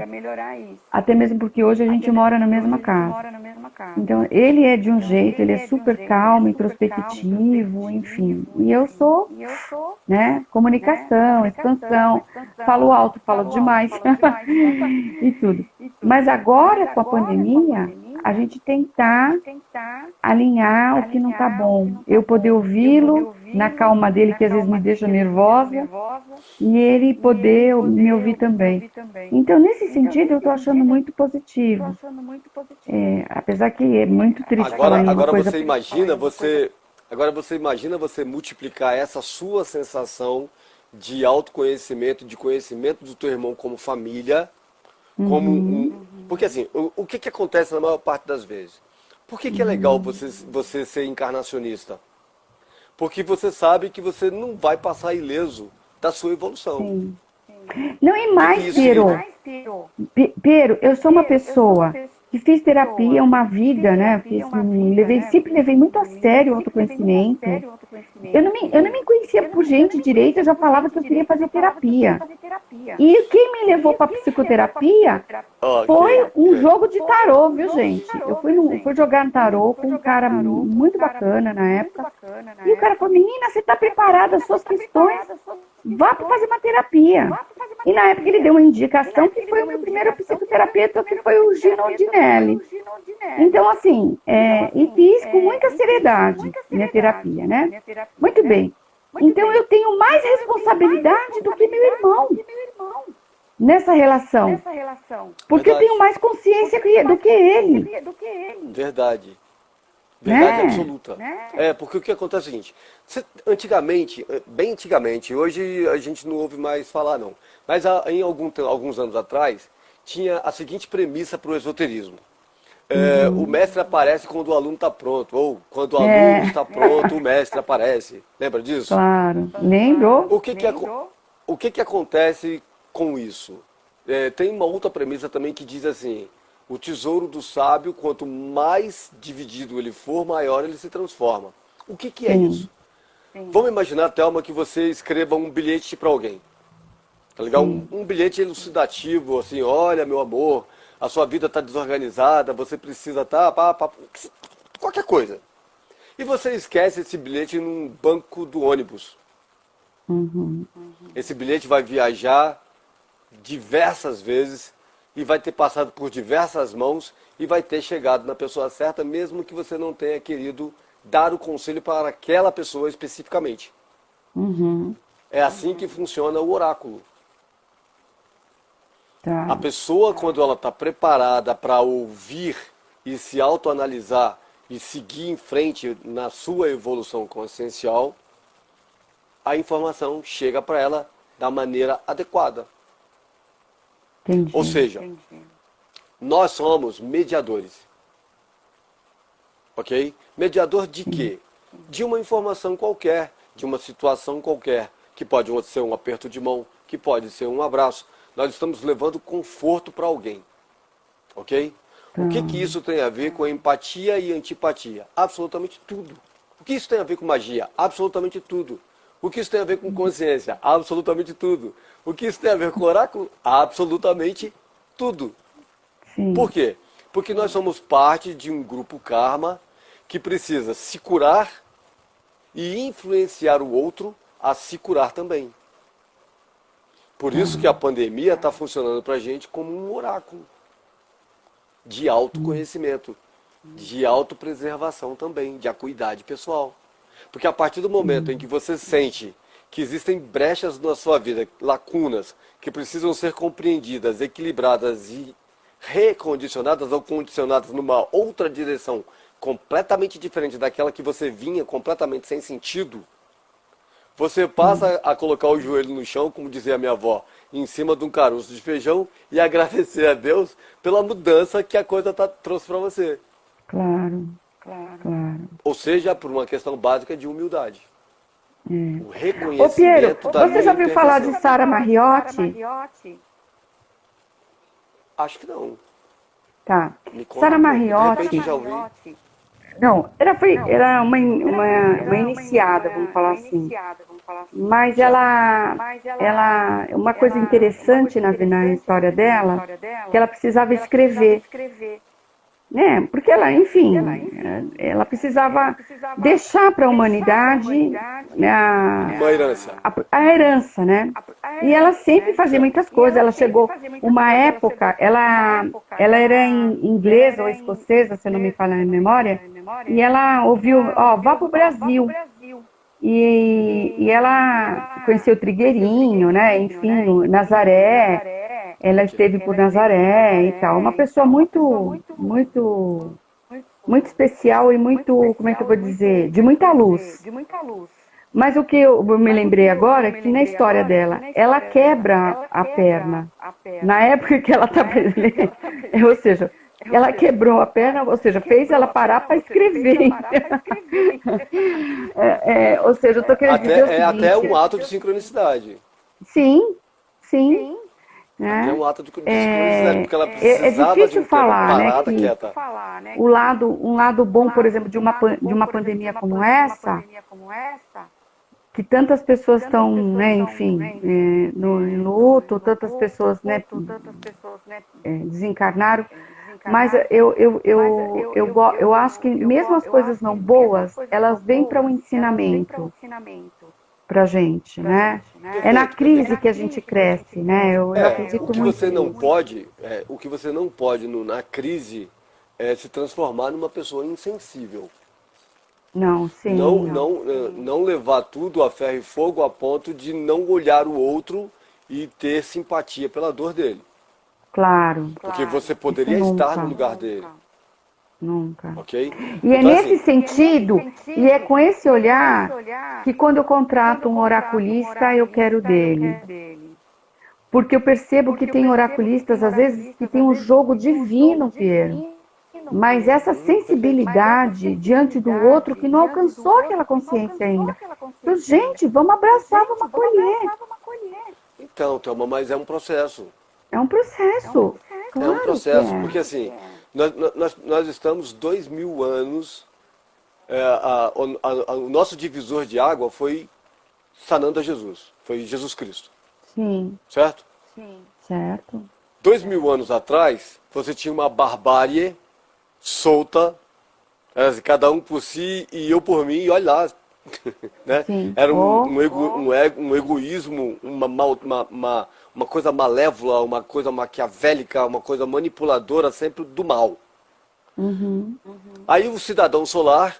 Até mesmo porque hoje a gente mora na mesma casa. Então, ele é de um jeito, ele é super calmo, introspectivo, enfim. E eu sou, né, comunicação, expansão, falo alto, falo demais e tudo. Mas agora, com a pandemia, a gente tentar alinhar o que não está bom. Eu poder ouvi-lo na calma dele, que às vezes me deixa nervosa, e ele poder me ouvir também. Então, nesse sentido, eu estou achando muito positivo. Apesar que é muito triste falar em uma Agora coisa... você imagina você multiplicar essa sua sensação de autoconhecimento, de conhecimento do teu irmão como família, porque assim, o que acontece na maior parte das vezes? Por que é legal você ser encarnacionista? Porque você sabe que você não vai passar ileso da sua evolução. Sim. Não, e mais, Pero, eu sou uma pessoa que fiz terapia uma vida, né? Sempre levei muito a sério o autoconhecimento. Eu não me conhecia por gente direito, eu já falava que eu queria fazer terapia. E quem me levou para psicoterapia foi um jogo de tarô, viu, gente? Eu fui jogar no tarô com um cara muito bacana na época. E o cara falou, menina, você está preparada, as suas questões, vá para fazer uma terapia. E na época ele deu uma indicação que foi o meu primeiro psicoterapeuta, que foi o Gino Dinelli. Então, assim, e fiz com muita seriedade minha terapia, né? Muito bem. Então, eu tenho mais responsabilidade do que meu irmão nessa relação. Porque eu tenho mais consciência do que ele. Verdade. Verdade absoluta. Porque o que acontece é o seguinte, antigamente, bem antigamente, hoje a gente não ouve mais falar não, mas em alguns anos atrás, tinha a seguinte premissa para o esoterismo. O mestre aparece quando o aluno está pronto, ou quando o aluno está pronto, o mestre aparece. Lembra disso? Claro, lembro. O que acontece com isso? Tem uma outra premissa também que diz assim, o tesouro do sábio, quanto mais dividido ele for, maior ele se transforma. O que é isso? Vamos imaginar, Thelma, que você escreva um bilhete para alguém. Tá legal? Um bilhete elucidativo, assim, olha, meu amor, a sua vida está desorganizada, você precisa qualquer coisa. E você esquece esse bilhete num banco do ônibus. Esse bilhete vai viajar diversas vezes e vai ter passado por diversas mãos e vai ter chegado na pessoa certa, mesmo que você não tenha querido dar o conselho para aquela pessoa especificamente. É assim que funciona o oráculo. A pessoa, quando ela está preparada para ouvir e se autoanalisar e seguir em frente na sua evolução consciencial, a informação chega para ela da maneira adequada. Entendi. Ou seja, nós somos mediadores. Ok? Mediador de quê? De uma informação qualquer, de uma situação qualquer, que pode ser um aperto de mão, que pode ser um abraço. Nós estamos levando conforto para alguém. Ok? O que isso tem a ver com empatia e antipatia? Absolutamente tudo. O que isso tem a ver com magia? Absolutamente tudo. O que isso tem a ver com consciência? Absolutamente tudo. O que isso tem a ver com oráculo? Absolutamente tudo. Sim. Por quê? Porque nós somos parte de um grupo karma que precisa se curar e influenciar o outro a se curar também. Por isso que a pandemia está funcionando para a gente como um oráculo de autoconhecimento, de autopreservação também, de acuidade pessoal. Porque a partir do momento em que você sente que existem brechas na sua vida, lacunas, que precisam ser compreendidas, equilibradas e recondicionadas ou condicionadas numa outra direção completamente diferente daquela que você vinha completamente sem sentido, Você passa a colocar o joelho no chão, como dizia a minha avó, em cima de um caroço de feijão e agradecer a Deus pela mudança que a coisa trouxe para você. Claro, claro. Ou seja, por uma questão básica de humildade. O Ô, Piero, reconhecimento da você já minha ouviu falar de imperfeição. Sara Marriotti? Acho que não. Tá. Me conta Sara um pouco. De Marriotti, repente já ouvi. não, era uma iniciada, vamos falar assim. Mas uma coisa interessante na história dela, que ela precisava escrever, né? Porque ela, enfim, ela precisava deixar para a humanidade, né, Uma herança. a herança, né? E ela sempre fazia muitas coisas. Ela chegou uma época, ela era inglesa ou escocesa, se não me falha a memória, e ela ouviu, ó, vá para o Brasil. E ela conheceu o Trigueirinho, né? Enfim, Nazaré. Ela esteve por Nazaré e tal. Uma pessoa muito especial e muito, como é que eu vou dizer, de muita luz. Mas o que eu me lembrei agora é que na história dela, ela quebra a perna. Na época que ela estava, ou seja, ela quebrou a perna, ou seja, fez ela parar para escrever. Ou seja, eu estou querendo dizer o seguinte. É até um ato de sincronicidade. Sim. É um ato de sincronicidade, porque ela É precisava de difícil um tempo falar, né, parada, que quieta. um lado bom, por exemplo, de uma pandemia como essa, que tantas pessoas estão, né, enfim, no luto, tantas pessoas, né, desencarnaram, mas eu acho que mesmo as coisas não boas, elas vêm para um ensinamento pra gente, né? É na crise que a gente cresce, né? Eu acredito O que muito você não nisso. pode, na crise é se transformar numa pessoa insensível. Não, sim. Não levar tudo a ferro e fogo a ponto de não olhar o outro e ter simpatia pela dor dele. Claro. Porque você poderia Isso estar nunca. no lugar dele, Nunca. ok? E é Então, nesse assim, sentido, e é com esse olhar, que quando eu contrato um oraculista, eu quero dele. Porque eu percebo que tem oraculistas, às vezes, que tem um jogo divino, Pierre. Mas essa sensibilidade diante do outro que não alcançou aquela consciência ainda. Então, gente, vamos abraçar, vamos acolher. então, Thelma, mas é um processo. É um processo. É um Claro processo, que é. porque assim, nós estamos 2000 anos, o nosso divisor de água foi Sananda Jesus, foi Jesus Cristo, Sim, certo? certo. 2000 anos atrás, você tinha uma barbárie solta, cada um por si e eu por mim, e olha lá. Né? Sim. Era um egoísmo, uma coisa malévola, uma coisa maquiavélica, uma coisa manipuladora, sempre do mal. Aí o cidadão solar,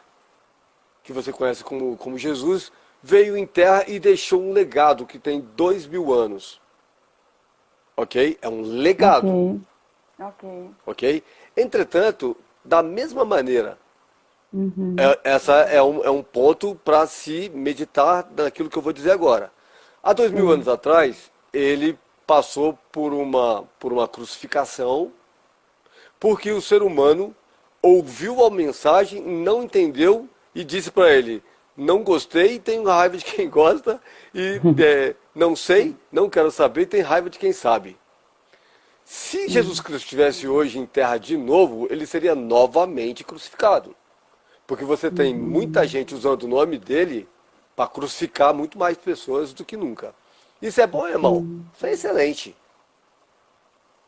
que você conhece como Jesus, veio em terra e deixou um legado que tem 2000 anos. Ok? É um legado. Ok? Entretanto, da mesma maneira, essa é um ponto para se meditar naquilo que eu vou dizer agora. Há 2000 anos atrás, ele passou por uma crucificação, porque o ser humano ouviu a mensagem, não entendeu e disse para ele: não gostei, tenho raiva de quem gosta, e não sei, não quero saber, tenho raiva de quem sabe. Se Jesus Cristo estivesse hoje em terra de novo, ele seria novamente crucificado. Porque você tem muita gente usando o nome dele para crucificar muito mais pessoas do que nunca. Isso é bom, irmão? Isso é excelente.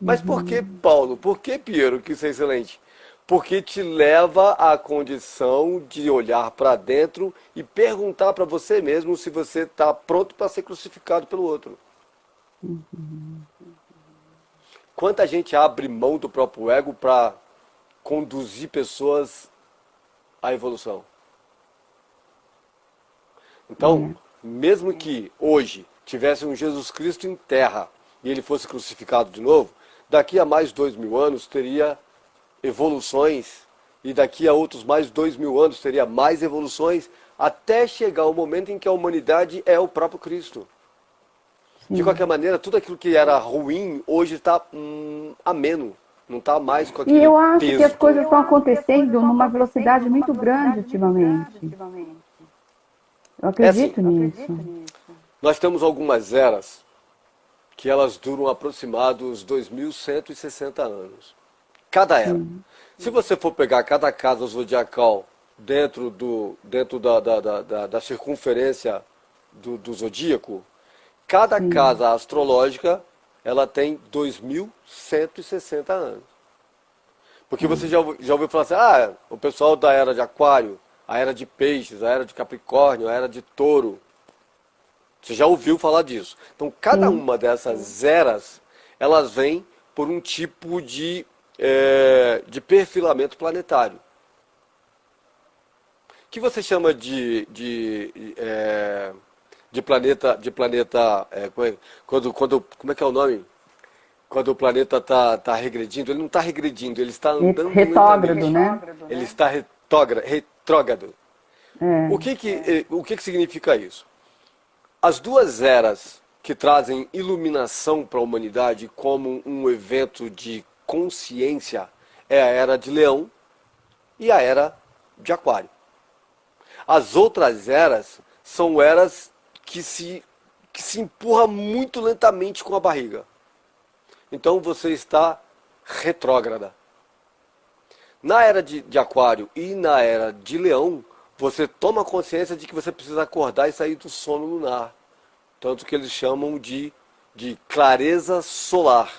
Mas por que, Paulo? Por que, Piero, que isso é excelente? Porque te leva à condição de olhar para dentro e perguntar para você mesmo se você está pronto para ser crucificado pelo outro. Quanta gente abre mão do próprio ego para conduzir pessoas à evolução? Então, mesmo que hoje tivesse um Jesus Cristo em terra e ele fosse crucificado de novo, daqui a mais 2000 anos teria evoluções, e daqui a outros mais 2000 anos teria mais evoluções, até chegar o momento em que a humanidade é o próprio Cristo. De qualquer maneira, tudo aquilo que era ruim, hoje está ameno. Não está mais com E aquele eu acho que peso as coisas todo. estão acontecendo numa velocidade muito grande ultimamente. Eu É assim, acredito nisso. nós temos algumas eras que elas duram aproximados 2160 anos. Cada era. Se você for pegar cada casa zodiacal dentro da circunferência do zodíaco, cada casa astrológica ela tem 2160 anos. Porque você já ouviu falar assim, o pessoal da era de Aquário, a era de Peixes, a era de Capricórnio, a era de Touro. Você já ouviu falar disso. Então, cada uma dessas eras, elas vêm por um tipo de perfilamento planetário. Que você chama de planeta como é que é o nome? Quando o planeta está regredindo, ele não está regredindo, ele está andando Retrógrado, lentamente. né? Ele está retrógrado. É. O que significa isso? As duas eras que trazem iluminação para a humanidade como um evento de consciência é a era de Leão e a era de Aquário. As outras eras são eras que se empurra muito lentamente com a barriga. Então você está retrógrada. Na era de Aquário e na era de Leão, você toma consciência de que você precisa acordar e sair do sono lunar. Tanto que eles chamam de clareza solar.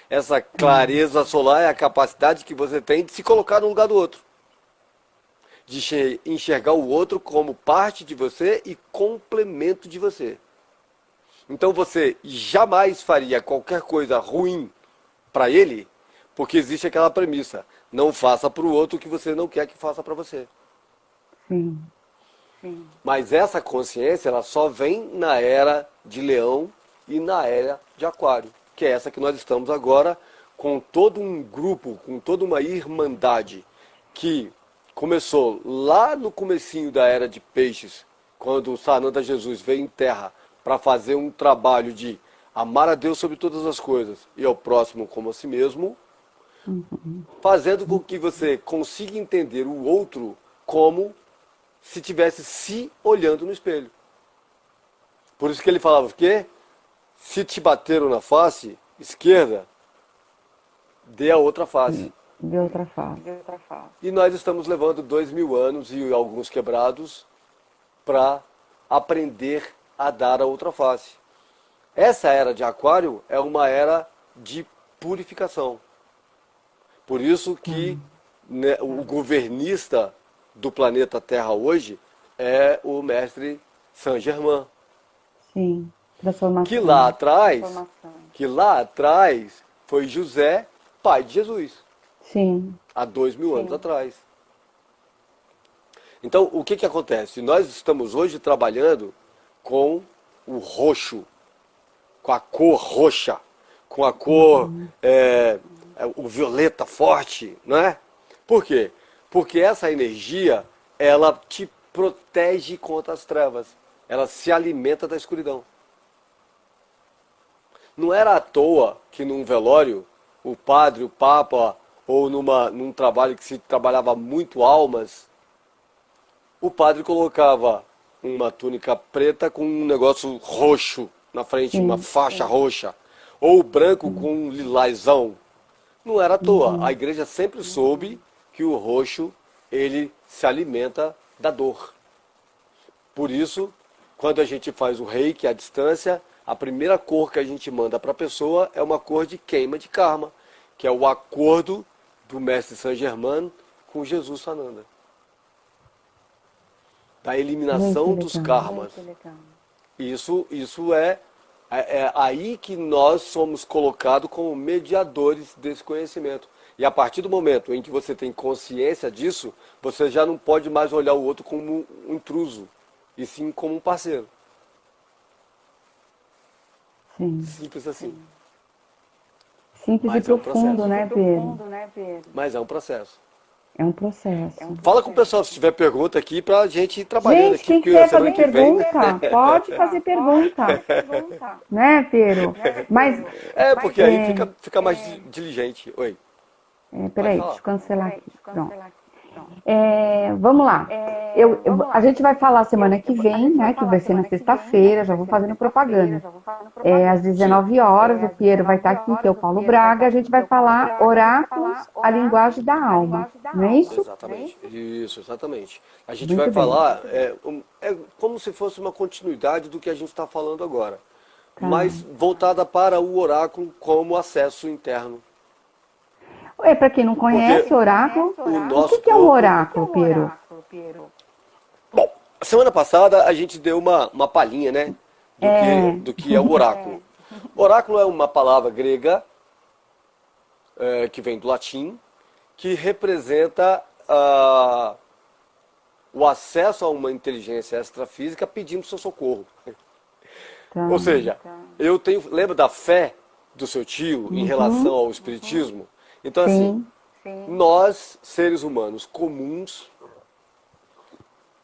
Essa clareza solar é a capacidade que você tem de se colocar no lugar do outro. De enxergar o outro como parte de você e complemento de você. Então você jamais faria qualquer coisa ruim para ele, porque existe aquela premissa: não faça para o outro o que você não quer que faça para você. Sim. Mas essa consciência ela só vem na era de Leão e na era de Aquário, que é essa que nós estamos agora, com todo um grupo, com toda uma irmandade que começou lá no comecinho da era de Peixes, quando o Sananda Jesus veio em terra para fazer um trabalho de amar a Deus sobre todas as coisas e ao próximo como a si mesmo, fazendo com que você consiga entender o outro como se tivesse se olhando no espelho. Por isso que ele falava que se te bateram na face esquerda, dê a outra face. De outra face. E nós estamos levando 2000 anos e alguns quebrados para aprender a dar a outra face. Essa era de Aquário é uma era de purificação. Por isso que o governista do planeta Terra hoje é o mestre Saint-Germain. Sim. Transformação. Que lá atrás foi José, pai de Jesus. Sim. Há 2000 anos atrás. Então, o que acontece? Nós estamos hoje trabalhando com o roxo, com a cor roxa, com a cor, o violeta forte, não é? Por quê? Porque essa energia, ela te protege contra as trevas. Ela se alimenta da escuridão. Não era à toa que num velório, o padre, o papa, ou num trabalho que se trabalhava muito almas, o padre colocava uma túnica preta com um negócio roxo na frente, uma faixa roxa, ou branco com um lilazão. Não era à toa. A igreja sempre soube que o roxo, ele se alimenta da dor. Por isso, quando a gente faz o reiki à distância, a primeira cor que a gente manda para a pessoa é uma cor de queima de karma, que é o acordo do mestre Saint-Germain com Jesus Sananda. Da eliminação dos karmas. Isso é aí que nós somos colocados como mediadores desse conhecimento. E a partir do momento em que você tem consciência disso, você já não pode mais olhar o outro como um intruso, e sim como um parceiro. Sim. Simples assim. Simples Mas e profundo, né, Pedro? Mas é um processo. É um processo. Fala com o pessoal se tiver pergunta aqui pra gente ir trabalhando Gente, aqui, quem porque quiser semana fazer que vem. pergunta, pode fazer pergunta. Né, Pedro? Mas, Porque aí fica mais diligente. Oi, pode peraí, deixa falar. eu cancelar aqui. Pronto. Vamos lá. A gente vai falar semana que vem, né? Que vai ser na sexta-feira, já vou fazendo propaganda. Às Sim. 19 horas, o Piero vai estar aqui, que é o Paulo Braga. A gente vai falar oráculos, a linguagem da alma. Não é isso? Exatamente. Isso, exatamente. A gente vai Muito bem. falar, é como se fosse uma continuidade do que a gente está falando agora, Tá. mas voltada para o oráculo como acesso interno. Para quem não conhece oráculo, O o nosso que é um corpo. oráculo, Piero? Bom, semana passada a gente deu uma palhinha, né? Do que é o oráculo. Oráculo é uma palavra grega, que vem do latim, que representa o acesso a uma inteligência extrafísica pedindo seu socorro. Tá. Ou seja, lembra da fé do seu tio em relação ao espiritismo? Então, assim, nós, seres humanos comuns,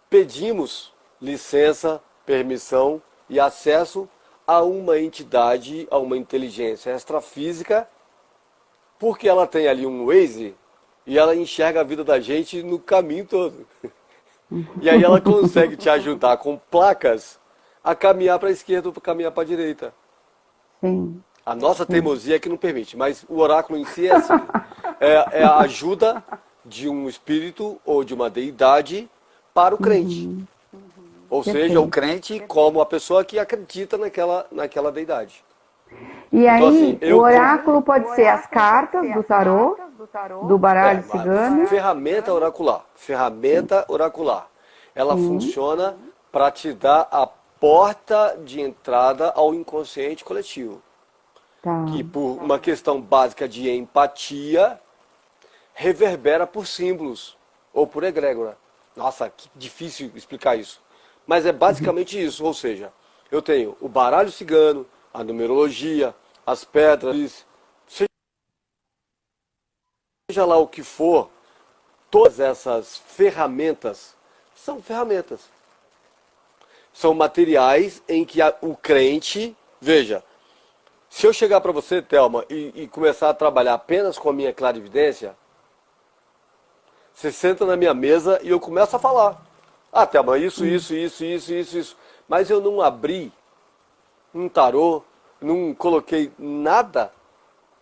pedimos licença, permissão e acesso a uma entidade, a uma inteligência extrafísica, porque ela tem ali um Waze e ela enxerga a vida da gente no caminho todo. E aí ela consegue te ajudar com placas a caminhar para a esquerda ou caminhar para a direita. Sim. A nossa teimosia é que não permite, mas o oráculo em si é assim. É a ajuda de um espírito ou de uma deidade para o crente. Ou seja, o crente como a pessoa que acredita naquela deidade. E aí, Então, assim, o oráculo pode ser as cartas do tarô, do baralho cigano. Ferramenta oracular. Ferramenta oracular. Ela funciona para te dar a porta de entrada ao inconsciente coletivo. Tá. Que por uma questão básica de empatia, reverbera por símbolos ou por egrégora. Nossa, que difícil explicar isso. Mas é basicamente isso, ou seja, eu tenho o baralho cigano, a numerologia, as pedras, seja lá o que for, todas essas ferramentas são ferramentas. São materiais em que o crente, veja, se eu chegar para você, Thelma, e começar a trabalhar apenas com a minha clarividência, você senta na minha mesa e eu começo a falar. Ah, Thelma, isso. Mas eu não abri um tarô, não coloquei nada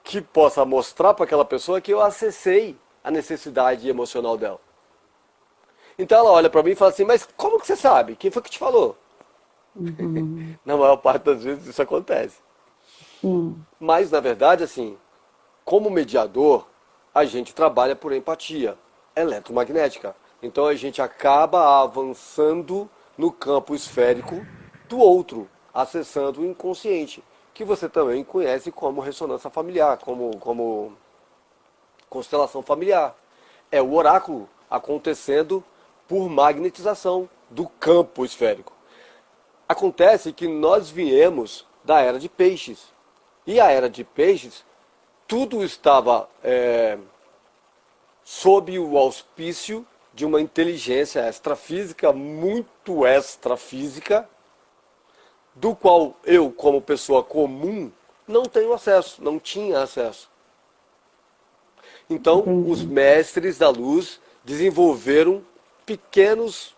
que possa mostrar para aquela pessoa que eu acessei a necessidade emocional dela. Então ela olha para mim e fala assim, mas como que você sabe? Quem foi que te falou? Na maior parte das vezes isso acontece. Mas, na verdade, assim, como mediador, a gente trabalha por empatia eletromagnética. Então a gente acaba avançando no campo esférico do outro, acessando o inconsciente, que você também conhece como ressonância familiar, como constelação familiar. É o oráculo acontecendo por magnetização do campo esférico. Acontece que nós viemos da era de peixes. E a era de peixes, tudo estava sob o auspício de uma inteligência extrafísica, muito extrafísica, do qual eu, como pessoa comum, não tenho acesso, não tinha acesso. Então, os mestres da luz desenvolveram pequenos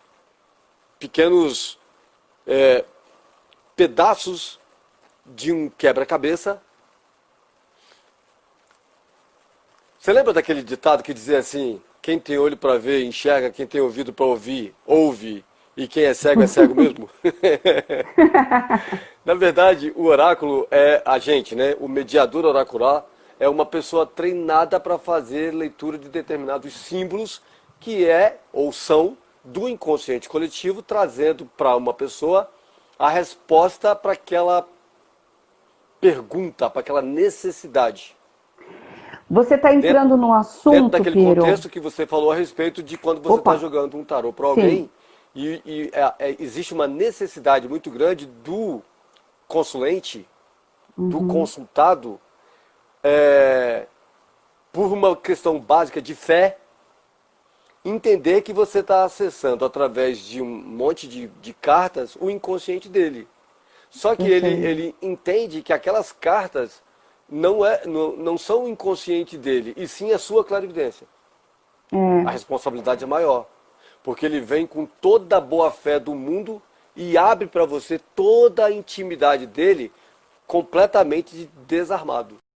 pedaços de um quebra-cabeça. Você lembra daquele ditado que dizia assim, quem tem olho para ver, enxerga, quem tem ouvido para ouvir, ouve, e quem é cego mesmo? Na verdade, o oráculo é a gente, né? O mediador oracular é uma pessoa treinada para fazer leitura de determinados símbolos que ou são do inconsciente coletivo, trazendo para uma pessoa a resposta para aquela pergunta, para aquela necessidade. Você está entrando num Dentro assunto, daquele Piero. contexto que você falou a respeito de quando você está jogando um tarô para alguém, existe uma necessidade muito grande do consulente, do consultado, por uma questão básica de fé, entender que você está acessando através de um monte de cartas o inconsciente dele. Só que ele entende que aquelas cartas não são o inconsciente dele, e sim a sua clarividência. A responsabilidade é maior, porque ele vem com toda a boa fé do mundo e abre para você toda a intimidade dele completamente desarmado.